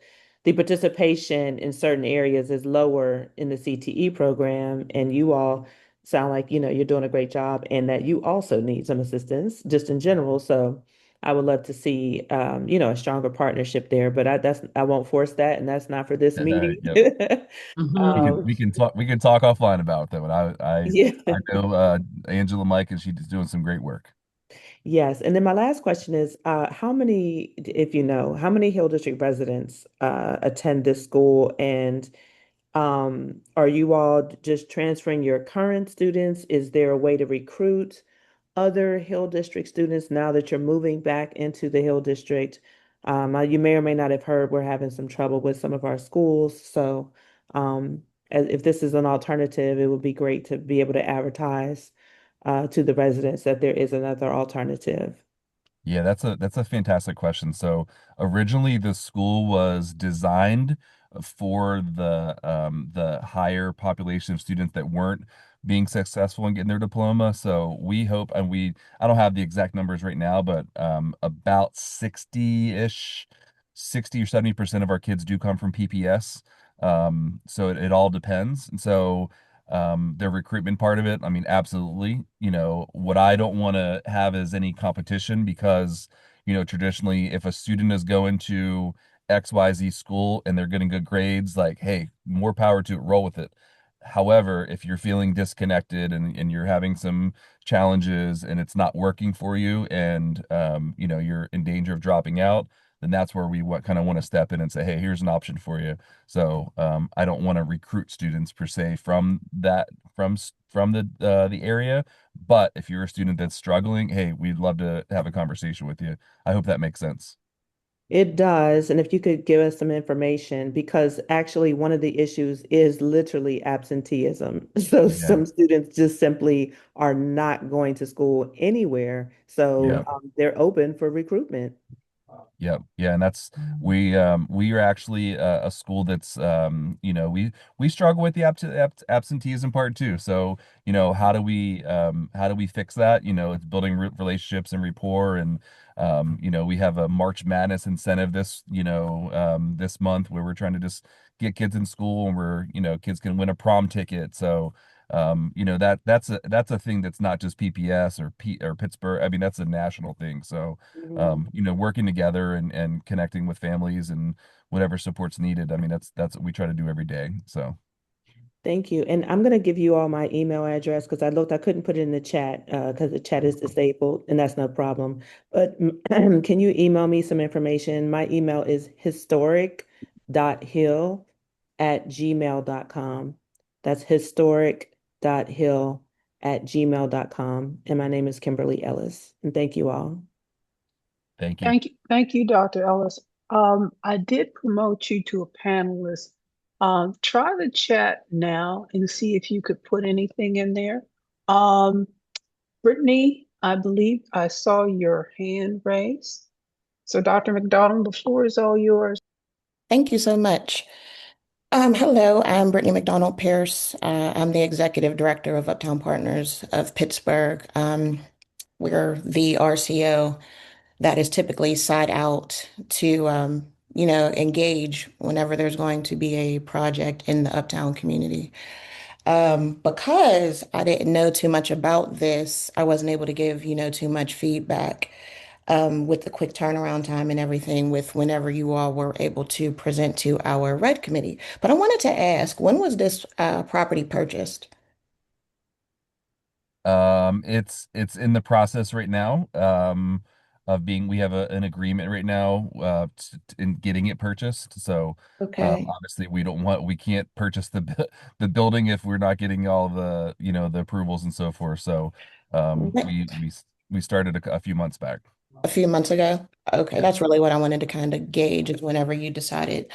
participation in certain areas is lower in the CTE program, and you all sound like you're doing a great job, and that you also need some assistance just in general. So I would love to see a stronger partnership there, but I won't force that, and that's not for this meeting. Yep. We can Um, we can talk we can talk offline about that. But yeah. I know Angela Mike, and she's doing some great work. Yes. And then my last question is, how many, if you know, how many Hill District residents attend this school? And are you all just transferring your current students? Is there a way to recruit other Hill District students now that you're moving back into the Hill District? You may or may not have heard we're having some trouble with some of our schools. So if this is an alternative, it would be great to be able to advertise to the residents that there is another alternative. Yeah, that's a fantastic question. So originally the school was designed for the higher population of students that weren't being successful in getting their diploma. So we hope, and I don't have the exact numbers right now, but about 60-ish, 60 or 70% of our kids do come from PPS. So it all depends. And so the recruitment part of it, I mean, absolutely. What I don't want to have is any competition because, traditionally, if a student is going to XYZ school and they're getting good grades, like, hey, more power to it, roll with it. However, if you're feeling disconnected and you're having some challenges and it's not working for you and you're in danger of dropping out, then that's where we kind of want to step in and say, hey, here's an option for you. So I don't want to recruit students per se from the area, but if you're a student that's struggling, hey, we'd love to have a conversation with you. I hope that makes sense. It does. And if you could give us some information, because actually one of the issues is literally absenteeism. So Yeah. some students just simply are not going to school anywhere. So Yeah. they're open for recruitment. Yep. Yeah, and that's we are actually a school that's we struggle with the absenteeism part too. So, how do we fix that? It's building relationships and rapport and we have a March Madness incentive this month where we're trying to just get kids in school and kids can win a prom ticket. So that's a thing that's not just PPS or Pittsburgh. I mean, that's a national thing. So Mhm. working together and connecting with families and whatever support's needed. I mean, that's what we try to do every day. So Thank you. And I'm going to give you all my email address because I couldn't put it in the chat because the chat is disabled, and that's no problem. But can you email me some information? My email is historic.hill@gmail.com. That's historic.hill@gmail.com. And my name is Kimberly Ellis. And thank you all. thank you. Thank you, Dr. Ellis. I did promote you to a panelist. Try the chat now and see if you could put anything in there. Um, Brittany, I believe I saw your hand raised. So Dr. McDonald, the floor is all yours. Thank you so much. Hello, I'm Brittany McDonald Pierce. I'm the executive director of Uptown Partners of Pittsburgh. We're the RCO that is typically side out to, engage whenever there's going to be a project in the Uptown community. Because I didn't know too much about this, I wasn't able to give, too much feedback with the quick turnaround time and everything with whenever you all were able to present to our Red Committee. But I wanted to ask, when was this property purchased? It's in the process right now, we have an agreement right now, in getting it purchased. So, Okay. obviously we can't purchase the building if we're not getting all the approvals and so forth. So, we started a few months back. A few months ago? Okay, Yeah. that's really what I wanted to kind of gauge is whenever you decided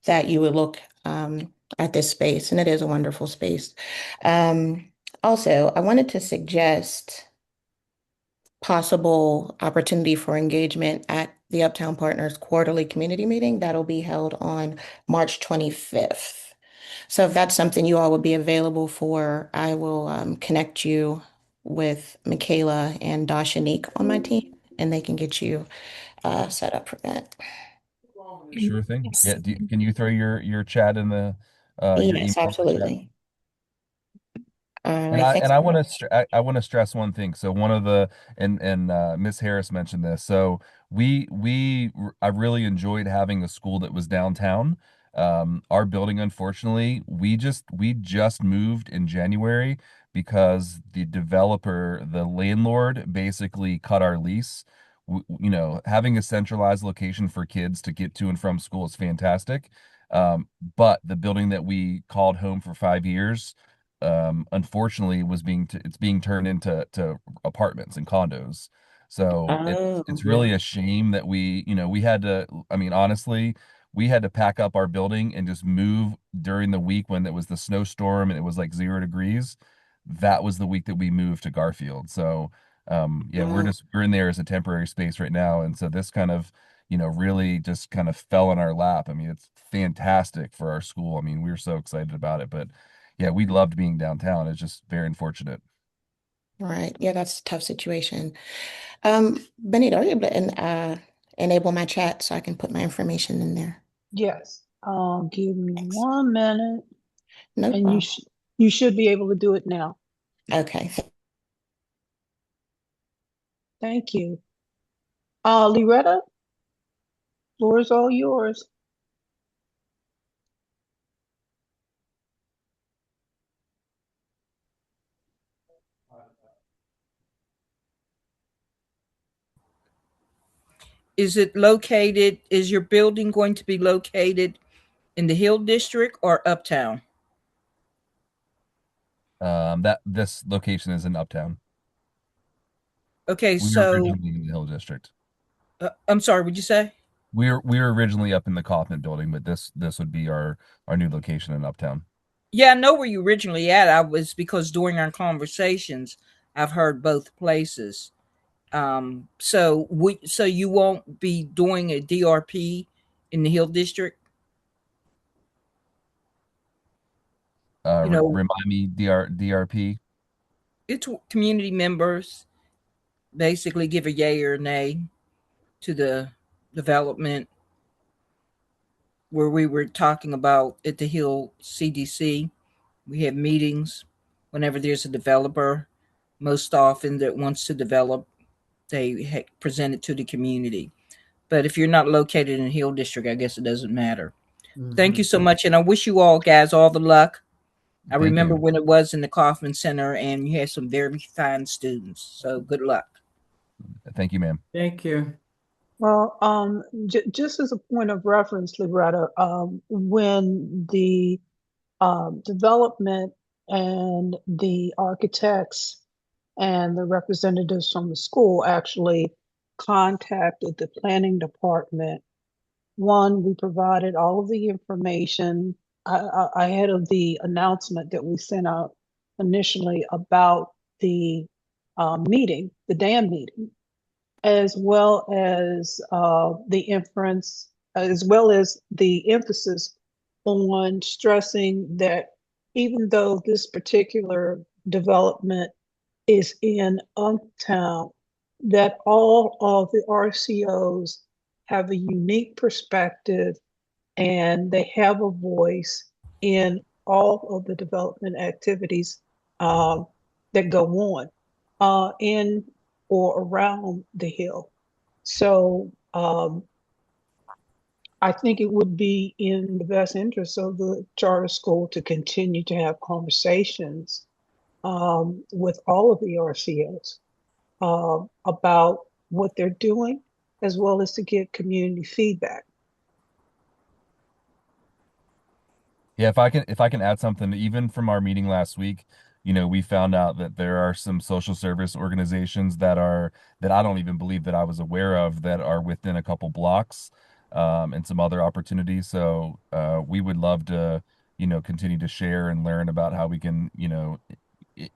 that you would look at this space, and it is a wonderful space. Also, I wanted to suggest possible opportunity for engagement at the Uptown Partners quarterly community meeting that'll be held on March 25th. So if that's something you all would be available for, I will connect you with Michaela and Dashanique on my team, and they can get you set up for that. Sure thing. Yes. Yeah. Can you throw your chat in your email Yes, in the chat? absolutely. All And right, I thanks. and I want to stress one thing. So one of the and Miss Harris mentioned this. So I really enjoyed having a school that was downtown. Our building, unfortunately, we just moved in January because the landlord basically cut our lease. Having a centralized location for kids to get to and from school is fantastic. But the building that we called home for 5 years unfortunately it's being turned into apartments and condos. So it's Oh, really Yeah. a shame that we had to, I mean, honestly, we had to pack up our building and just move during the week when it was the snowstorm and it was like 0 degrees. That was the week that we moved to Garfield. So yeah, wow. we're in there as a temporary space right now. And so this kind of really just kind of fell in our lap. I mean, it's fantastic for our school. I mean, we were so excited about it, but yeah, we loved being downtown. It's just very unfortunate. Right. Yeah, that's a tough situation. Benita, are you able to enable my chat so I can put my information in there? Yes. Give me Thanks. 1 minute, No and problem. you should be able to do it now. Okay. Thank you. Loretta, floor is all yours. Is your building going to be located in the Hill District or Uptown? That this location is in Uptown. Okay, We were so originally in the Hill District. I'm sorry, what'd you say? We were originally up in the Kaufman building, but this would be our new location in Uptown. Yeah, I know where you originally at. I was because during our conversations, I've heard both places. So you won't be doing a DRP in the Hill District? You know, Remind me, DRP. it's community members basically give a yay or nay to the development where we were talking about at the Hill CDC. We have meetings whenever there's a developer, most often that wants to develop, they present it to the community. But if you're not located in Hill District, I guess it doesn't matter. Thank you so much. And I wish you all guys all the luck. I Thank remember you. when it was in the Kaufman Center and you had some very fine students. So good luck. Thank you, ma'am. Thank you. Well, just as a point of reference, Loretta, when the development and the architects and the representatives from the school actually contacted the planning department, one, we provided all of the information ahead of the announcement that we sent out initially about the meeting, the dam meeting, as well as as well as the emphasis on stressing that even though this particular development is in Uptown, that all of the RCOs have a unique perspective and they have a voice in all of the development activities that go on in or around the Hill. So I think it would be in the best interest of the charter school to continue to have conversations with all of the RCOs about what they're doing, as well as to get community feedback. Yeah, if I can add something, even from our meeting last week, we found out that there are some social service organizations that I don't even believe that I was aware of that are within a couple blocks, and some other opportunities. So we would love to, continue to share and learn about how we can,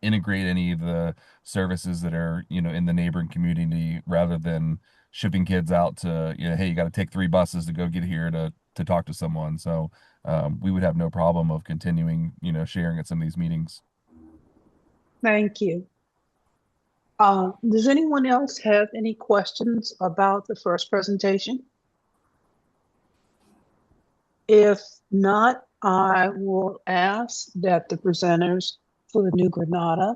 integrate any of the services that are, in the neighboring community rather than shipping kids out to, hey, you got to take 3 buses to go get here to talk to someone. So we would have no problem of continuing, sharing at some of these meetings. Thank you. Does anyone else have any questions about the first presentation? If not, I will ask that the presenters for the New Granada,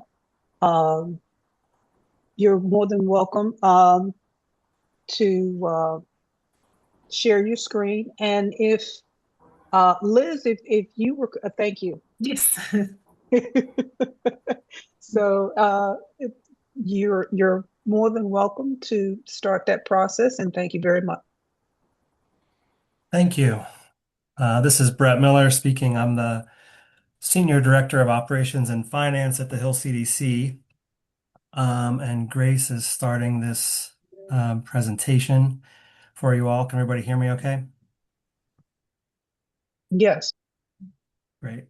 you're more than welcome to share your screen. And if Liz, if you were, thank you. Yes. So you're more than welcome to start that process, and thank you very much. Thank you. This is Brett Miller speaking. I'm the Senior Director of Operations and Finance at the Hill CDC. And Grace is starting this presentation for you all. Can everybody hear me okay? Yes. Great.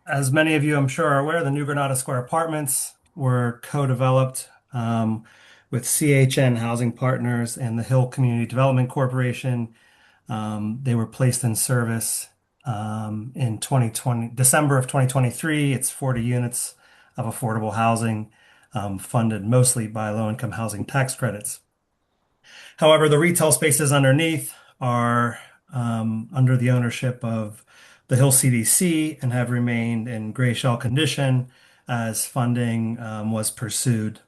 As many of you I'm sure are aware, the New Granada Square Apartments were co-developed with CHN Housing Partners and the Hill Community Development Corporation. They were placed in service in December of 2023. It's 40 units of affordable housing, funded mostly by low-income housing tax credits. However, the retail spaces underneath are under the ownership of the Hill CDC and have remained in gray shell condition as funding was pursued.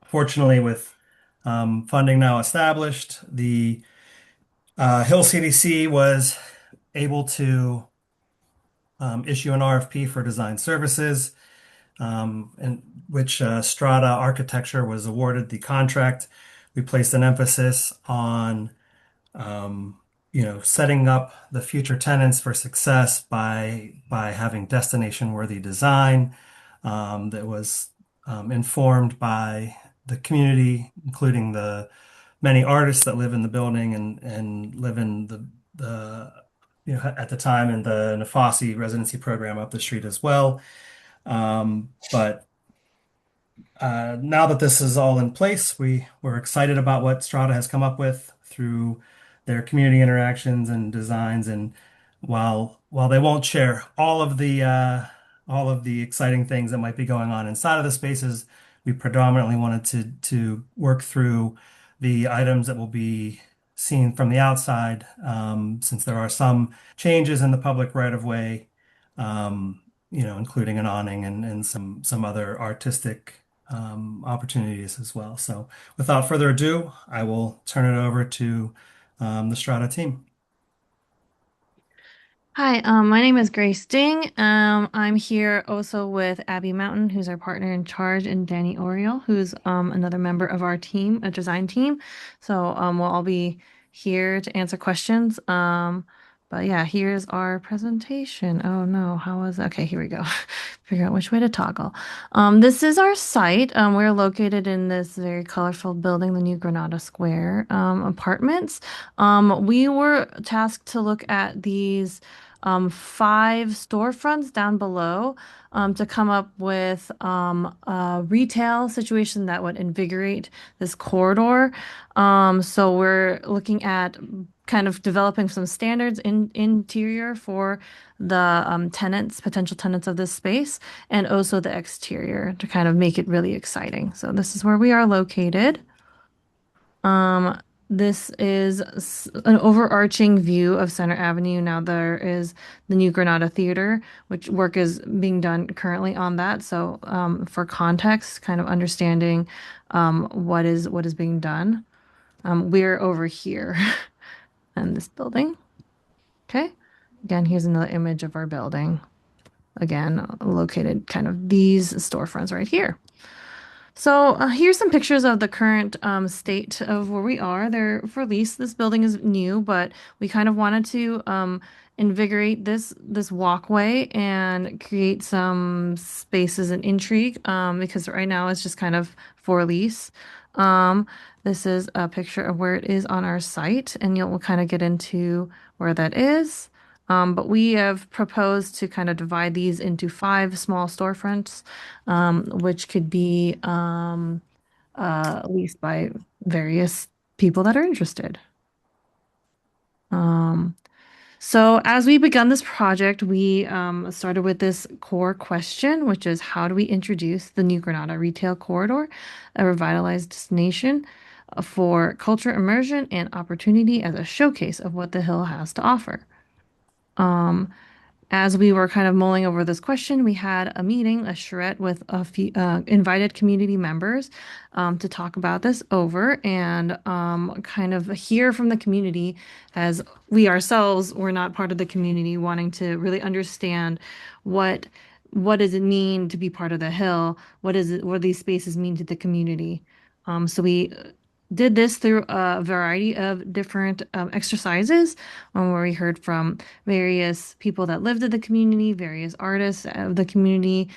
Fortunately, with funding now established, the Hill CDC was able to issue an RFP for design services, in which Strata Architecture was awarded the contract. We placed an emphasis on setting up the future tenants for success by having destination-worthy design that was informed by the community, including the many artists that live in the building and live in the at the time in the Nafasi residency program up the street as well. But now that this is all in place, we're excited about what Strata has come up with through their community interactions and designs. And while they won't share all of the exciting things that might be going on inside of the spaces, we predominantly wanted to work through the items that will be seen from the outside, since there are some changes in the public right of way, including an awning and some other artistic opportunities as well. So without further ado, I will turn it over to the Strata team. Hi, my name is Grace Ding. I'm here also with Abby Mountain, who's our partner in charge, and Danny Oriole, who's another member of our team, a design team. So we'll all be here to answer questions. But yeah, here's our presentation. Oh no, how was that? Okay, here we go. Figure out which way to toggle. This is our site. We're located in this very colorful building, the New Granada Square apartments. We were tasked to look at these 5 storefronts down below to come up with a retail situation that would invigorate this corridor. So we're looking at kind of developing some standards in interior for the potential tenants of this space, and also the exterior to kind of make it really exciting. So this is where we are located. This is an overarching view of Center Avenue. Now there is the New Granada Theater, which work is being done currently on that. So for context, kind of understanding what is being done. We're over here in this building. Okay. Again, here's another image of our building. Again, located kind of these storefronts right here. So here's some pictures of the current state of where we are. They're for lease. This building is new, but we kind of wanted to invigorate this walkway and create some spaces and intrigue, because right now it's just kind of for lease. This is a picture of where it is on our site, and we'll kind of get into where that is. But we have proposed to kind of divide these into 5 small storefronts, which could be leased by various people that are interested. So as we begun this project, we started with this core question, which is how do we introduce the New Granada Retail Corridor, a revitalized destination for culture immersion and opportunity as a showcase of what the Hill has to offer. As we were kind of mulling over this question, we had a meeting, a charrette with a few invited community members to talk about this over and kind of hear from the community, as we ourselves were not part of the community, wanting to really understand what does it mean to be part of the Hill? What these spaces mean to the community? So we did this through a variety of different exercises, where we heard from various people that lived in the community, various artists of the community,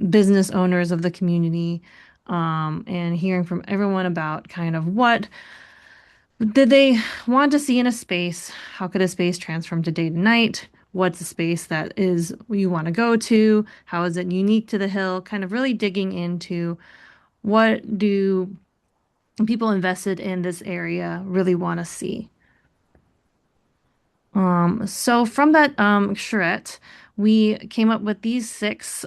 business owners of the community, and hearing from everyone about kind of what did they want to see in a space? How could a space transform to day to night? What's a space that is you want to go to? How is it unique to the Hill? Kind of really digging into what do people invested in this area really want to see. So from that charrette, we came up with these six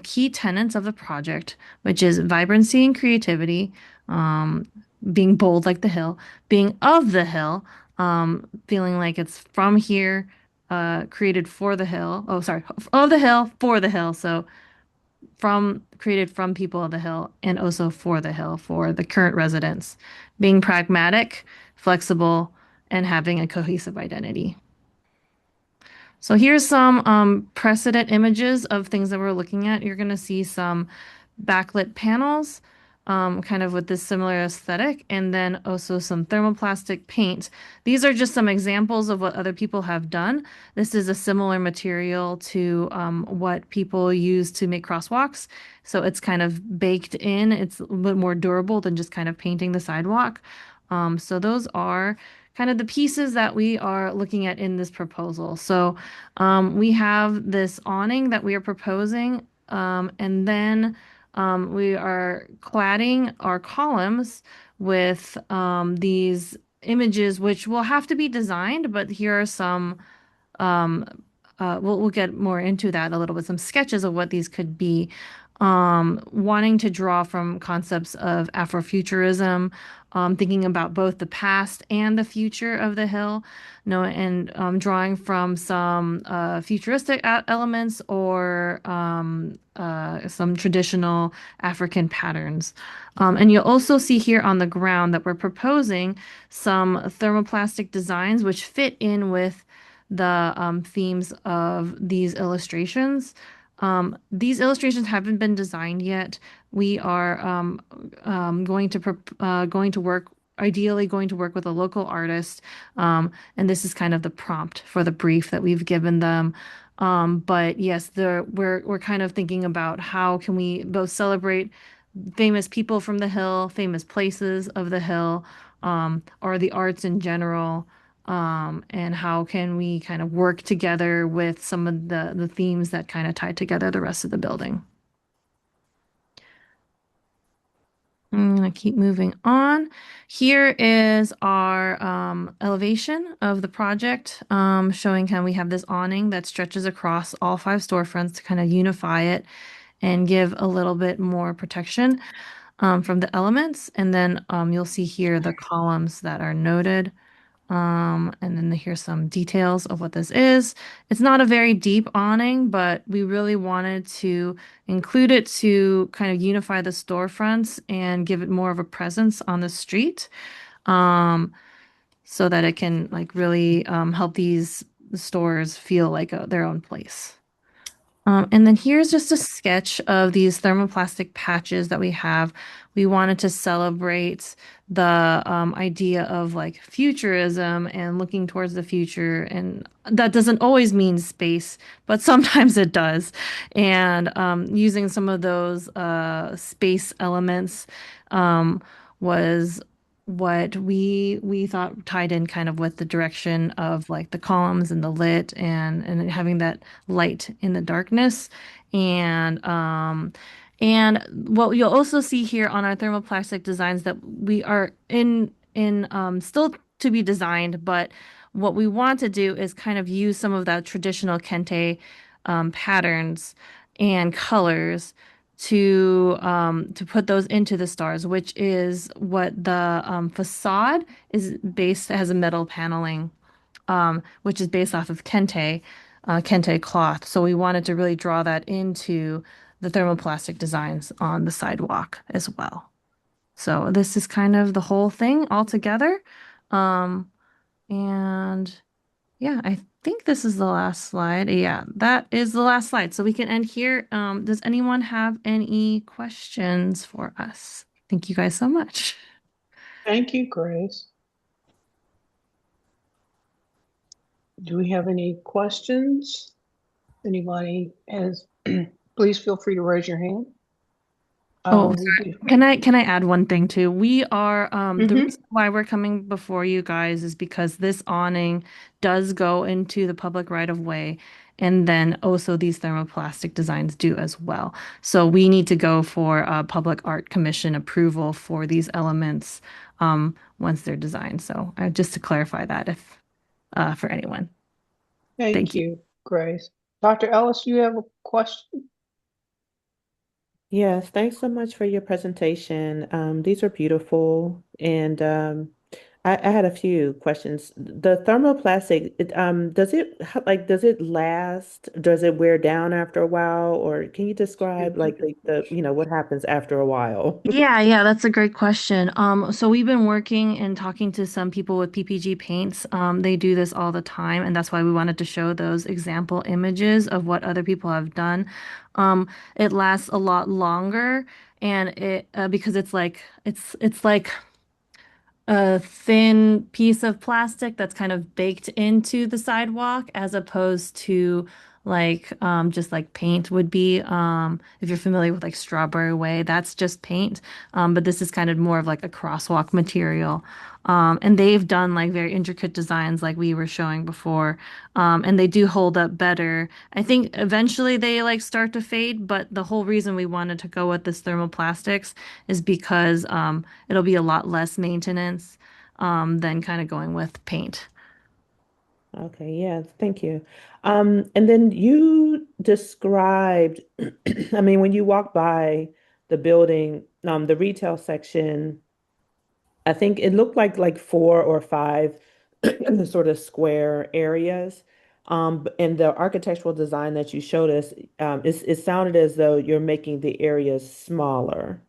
key tenets of the project, which is vibrancy and creativity, being bold like the hill, being of the hill, feeling like it's from here, created for the hill. Oh, sorry, of the hill, for the hill. So from created from people of the hill and also for the hill, for the current residents, being pragmatic, flexible, and having a cohesive identity. So here's some precedent images of things that we're looking at. You're going to see some backlit panels, kind of with this similar aesthetic, and then also some thermoplastic paint. These are just some examples of what other people have done. This is a similar material to what people use to make crosswalks. So it's kind of baked in. It's a little bit more durable than just kind of painting the sidewalk. So those are kind of the pieces that we are looking at in this proposal. So we have this awning that we are proposing, and then we are cladding our columns with these images, which will have to be designed, but here are some, um, we'll get more into that a little bit, some sketches of what these could be. Wanting to draw from concepts of Afrofuturism, thinking about both the past and the future of the hill, and drawing from some futuristic elements or some traditional African patterns. And you'll also see here on the ground that we're proposing some thermoplastic designs which fit in with the themes of these illustrations. These illustrations haven't been designed yet. We are going to work, ideally going to work with a local artist, and this is kind of the prompt for the brief that we've given them. But yes, we're kind of thinking about how can we both celebrate famous people from the hill, famous places of the hill, or the arts in general. And how can we kind of work together with some of the themes that kind of tie together the rest of the building. I'm going to keep moving on. Here is our elevation of the project, showing how we have this awning that stretches across all 5 storefronts to kind of unify it and give a little bit more protection from the elements. And then you'll see here the columns that are noted. And then here's some details of what this is. It's not a very deep awning, but we really wanted to include it to kind of unify the storefronts and give it more of a presence on the street, so that it can like really help these stores feel like their own place. And then here's just a sketch of these thermoplastic patches that we have. We wanted to celebrate the idea of like futurism and looking towards the future. And that doesn't always mean space, but sometimes it does. And using some of those space elements was what we thought tied in kind of with the direction of like the columns and the lit and having that light in the darkness. And what you'll also see here on our thermoplastic designs that we are in still to be designed, but what we want to do is kind of use some of that traditional kente patterns and colors to put those into the stars, which is what the facade is based, has a metal paneling, which is based off of kente cloth. So we wanted to really draw that into the thermoplastic designs on the sidewalk as well. So this is kind of the whole thing all together. And yeah, I think this is the last slide. Yeah, that is the last slide. So we can end here. Does anyone have any questions for us? Thank you guys so much. Thank you, Grace. Do we have any questions? Anybody has, please feel free to raise your hand. Oh, We do. can I add one thing too? We are the reason why we're coming before you guys is because this awning does go into the public right of way, and then also these thermoplastic designs do as well. So we need to go for a Public Art Commission approval for these elements once they're designed. So just to clarify that if for anyone. Thank Thank you. you, Grace. Dr. Ellis, you have a question? Yes, thanks so much for your presentation. These are beautiful, and I had a few questions. The thermoplastic, does it does it last? Does it wear down after a while, or can you describe like the what happens after a while? Yeah, that's a great question. So we've been working and talking to some people with PPG paints. They do this all the time, and that's why we wanted to show those example images of what other people have done. It lasts a lot longer, and it because it's like a thin piece of plastic that's kind of baked into the sidewalk as opposed to just like paint would be if you're familiar with like Strawberry Way, that's just paint, but this is kind of more of like a crosswalk material, and they've done like very intricate designs like we were showing before, and they do hold up better. I think eventually they like start to fade, but the whole reason we wanted to go with this thermoplastics is because it'll be a lot less maintenance than kind of going with paint. Okay, yeah, thank you. And then you described, I mean, when you walk by the building, the retail section, I think it looked like four or five sort of square areas. And the architectural design that you showed us, it sounded as though you're making the areas smaller,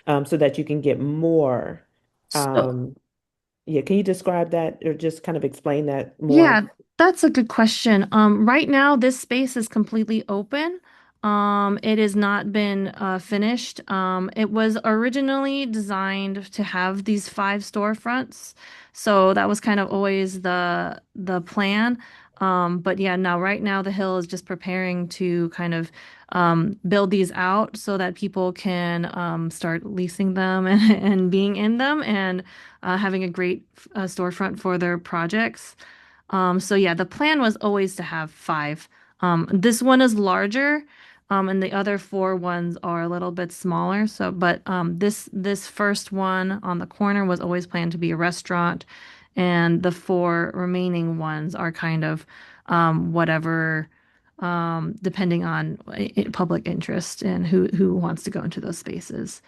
so that you can get more. So Um, yeah, can you describe that or just kind of explain that more? yeah, that's a good question. Right now, this space is completely open. It has not been finished. It was originally designed to have these five storefronts, so that was kind of always the plan. But yeah, now right now the Hill is just preparing to kind of build these out so that people can start leasing them and being in them and having a great storefront for their projects. So yeah, the plan was always to have five. This one is larger, and the other four ones are a little bit smaller. So, but this first one on the corner was always planned to be a restaurant, and the four remaining ones are kind of whatever, depending on public interest and who wants to go into those spaces.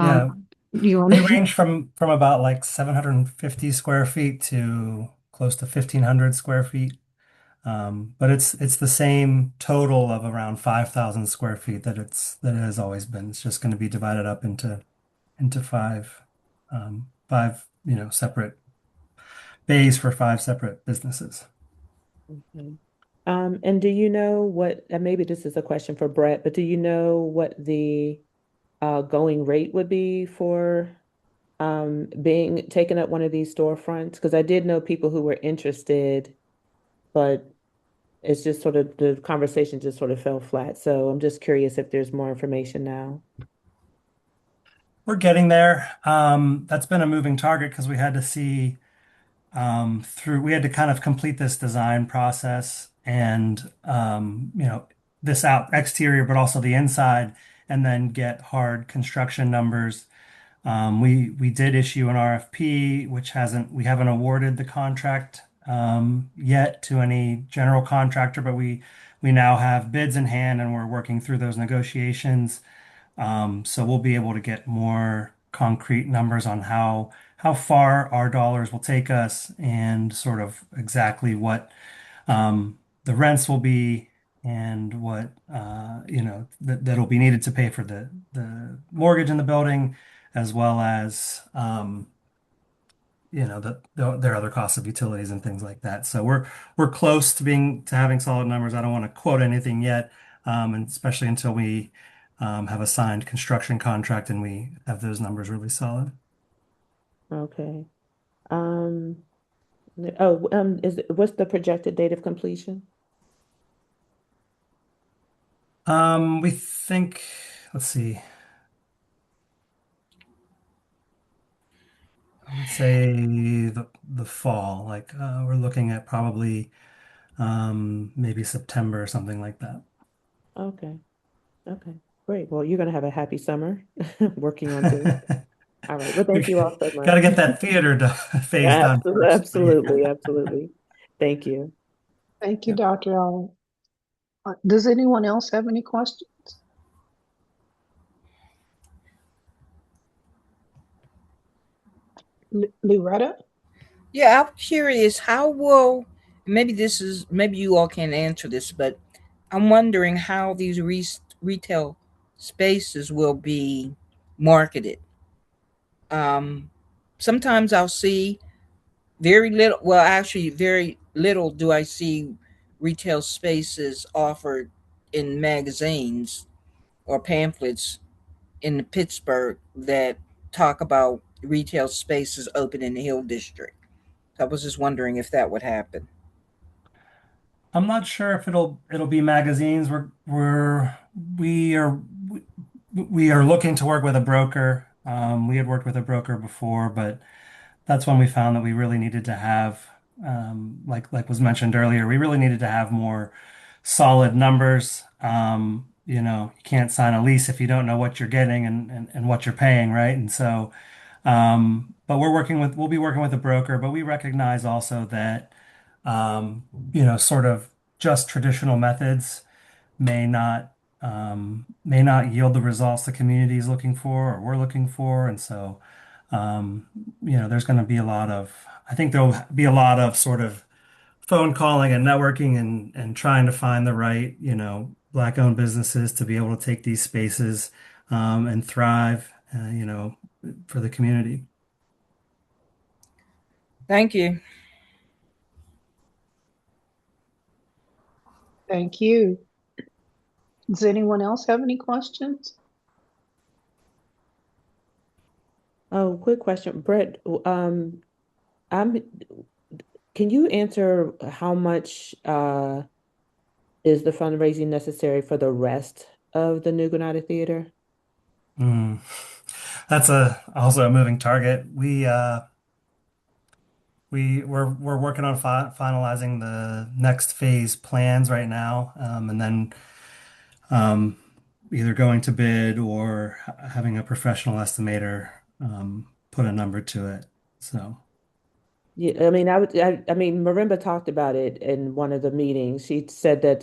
Yeah, You want they to? range from about like 750 square feet to close to 1,500 square feet. But it's the same total of around 5,000 square feet that it has always been. It's just going to be divided up into five separate bays for five separate businesses. Okay. And do you know what, and maybe this is a question for Brett, but do you know what the going rate would be for being taking up one of these storefronts? Because I did know people who were interested, but it's just sort of the conversation just sort of fell flat. So I'm just curious if there's more information now. We're getting there. That's been a moving target because we had to see we had to kind of complete this design process and this out exterior, but also the inside, and then get hard construction numbers. We did issue an RFP, which we haven't awarded the contract yet to any general contractor, but we now have bids in hand and we're working through those negotiations. So we'll be able to get more concrete numbers on how far our dollars will take us and sort of exactly what the rents will be and what that'll be needed to pay for the mortgage in the building as well as their other costs of utilities and things like that. So we're close to having solid numbers. I don't want to quote anything yet, and especially until we have a signed construction contract and we have those numbers really solid. Okay. Um, what's the projected date of completion? We think, let's see, I would say the fall. Like we're looking at probably maybe September or something like that. Okay. Okay. Great. Well, you're gonna have a happy summer working on things. All right. Well, We thank you all so got to much. get that theater phase done Absolutely, first. But absolutely, yeah. absolutely. Thank you. Thank you, Yep. Dr. Allen. Does anyone else have any questions? Loretta? Yeah, I'm curious, how will, maybe you all can answer this, but I'm wondering how these retail spaces will be marketed. Um, Sometimes I'll see very little, well, actually, very little do I see retail spaces offered in magazines or pamphlets in Pittsburgh that talk about retail spaces open in the Hill District. I was just wondering if that would happen. I'm not sure if it'll be magazines. We are we are looking to work with a broker. We had worked with a broker before, but that's when we found that we really needed to have, like was mentioned earlier, we really needed to have more solid numbers. You can't sign a lease if you don't know what you're getting and what you're paying, right? And so, but we'll be working with a broker, but we recognize also that, sort of just traditional methods may not yield the results the community is looking for or we're looking for. And so, um, there's going to be I think there'll be a lot of sort of phone calling and networking and trying to find the right, black-owned businesses to be able to take these spaces, and thrive, for the community. Thank you. Thank you. Does anyone else have any questions? Oh, quick question, Brett. I'm. Can you answer how much is the fundraising necessary for the rest of the New Granada Theater? Mm. That's also a moving target. We're working on finalizing the next phase plans right now, and then, um, either going to bid or having a professional estimator, put a number to it. So, Yeah, I mean, Marimba talked about it in one of the meetings. She said that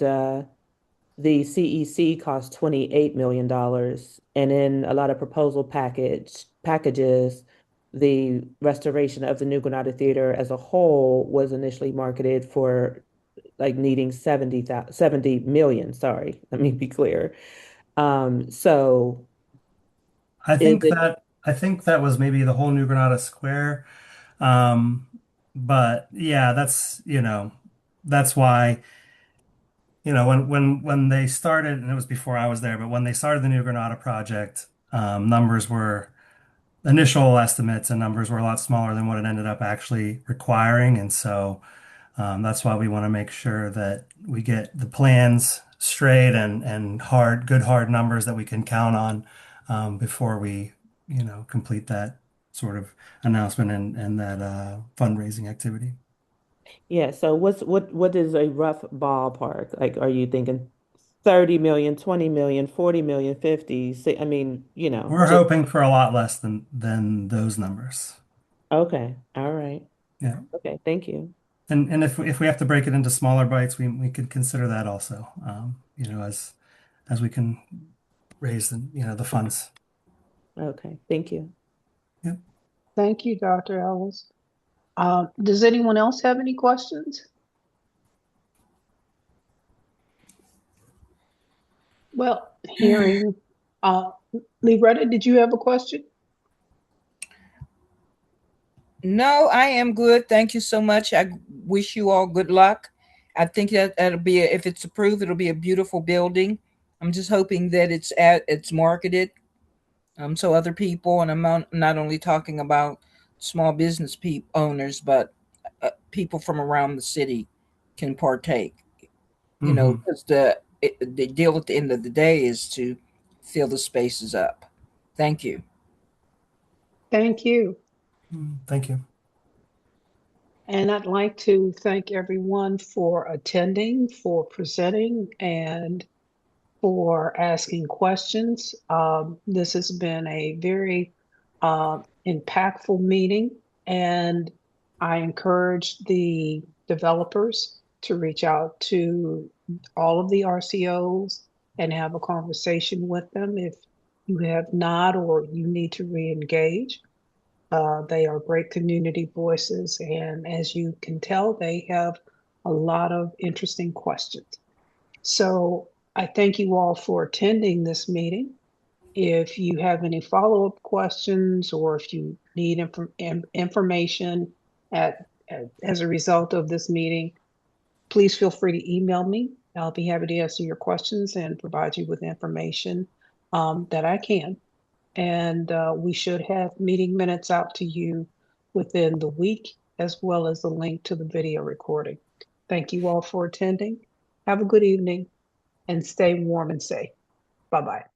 the CEC cost $28 million, and in a lot of packages, the restoration of the New Granada Theater as a whole was initially marketed for like needing 70 million. Sorry, let me be clear. So is it I think that was maybe the whole New Granada Square. Um, but yeah, that's why, when they started, and it was before I was there, but when they started the New Granada project, numbers were initial estimates and numbers were a lot smaller than what it ended up actually requiring. And so, that's why we want to make sure that we get the plans straight and good hard numbers that we can count on, before we, complete that sort of announcement and that, fundraising activity. Yeah, so what is a rough ballpark? Like, are you thinking 30 million, 20 million, 40 million, 50? I mean, We're just hoping for a lot less than those numbers. okay. All right. Yeah. Okay, thank you. And if we have to break it into smaller bites, we could consider that also, as we can raise the funds. Okay, thank you. Yep. Thank you, Dr. Ellis. Does anyone else have any questions? Well, hearing, Loretta, did you have a question? No, I am good. Thank you so much. I wish you all good luck. I think that'll be if it's approved, it'll be a beautiful building. I'm just hoping that it's marketed, so other people, and I'm not only talking about small business owners, but people from around the city can partake. Hmm. Because the deal at the end of the day is to fill the spaces up. Thank you. Thank you. Thank you. And I'd like to thank everyone for attending, for presenting, and for asking questions. This has been a very impactful meeting, and I encourage the developers to reach out to all of the RCOs and have a conversation with them if you have not or you need to re-engage. They are great community voices, and as you can tell, they have a lot of interesting questions. So I thank you all for attending this meeting. If you have any follow-up questions or if you need information as a result of this meeting, please feel free to email me. I'll be happy to answer your questions and provide you with information that I can. And we should have meeting minutes out to you within the week, as well as the link to the video recording. Thank you all for attending. Have a good evening and stay warm and safe. Bye-bye.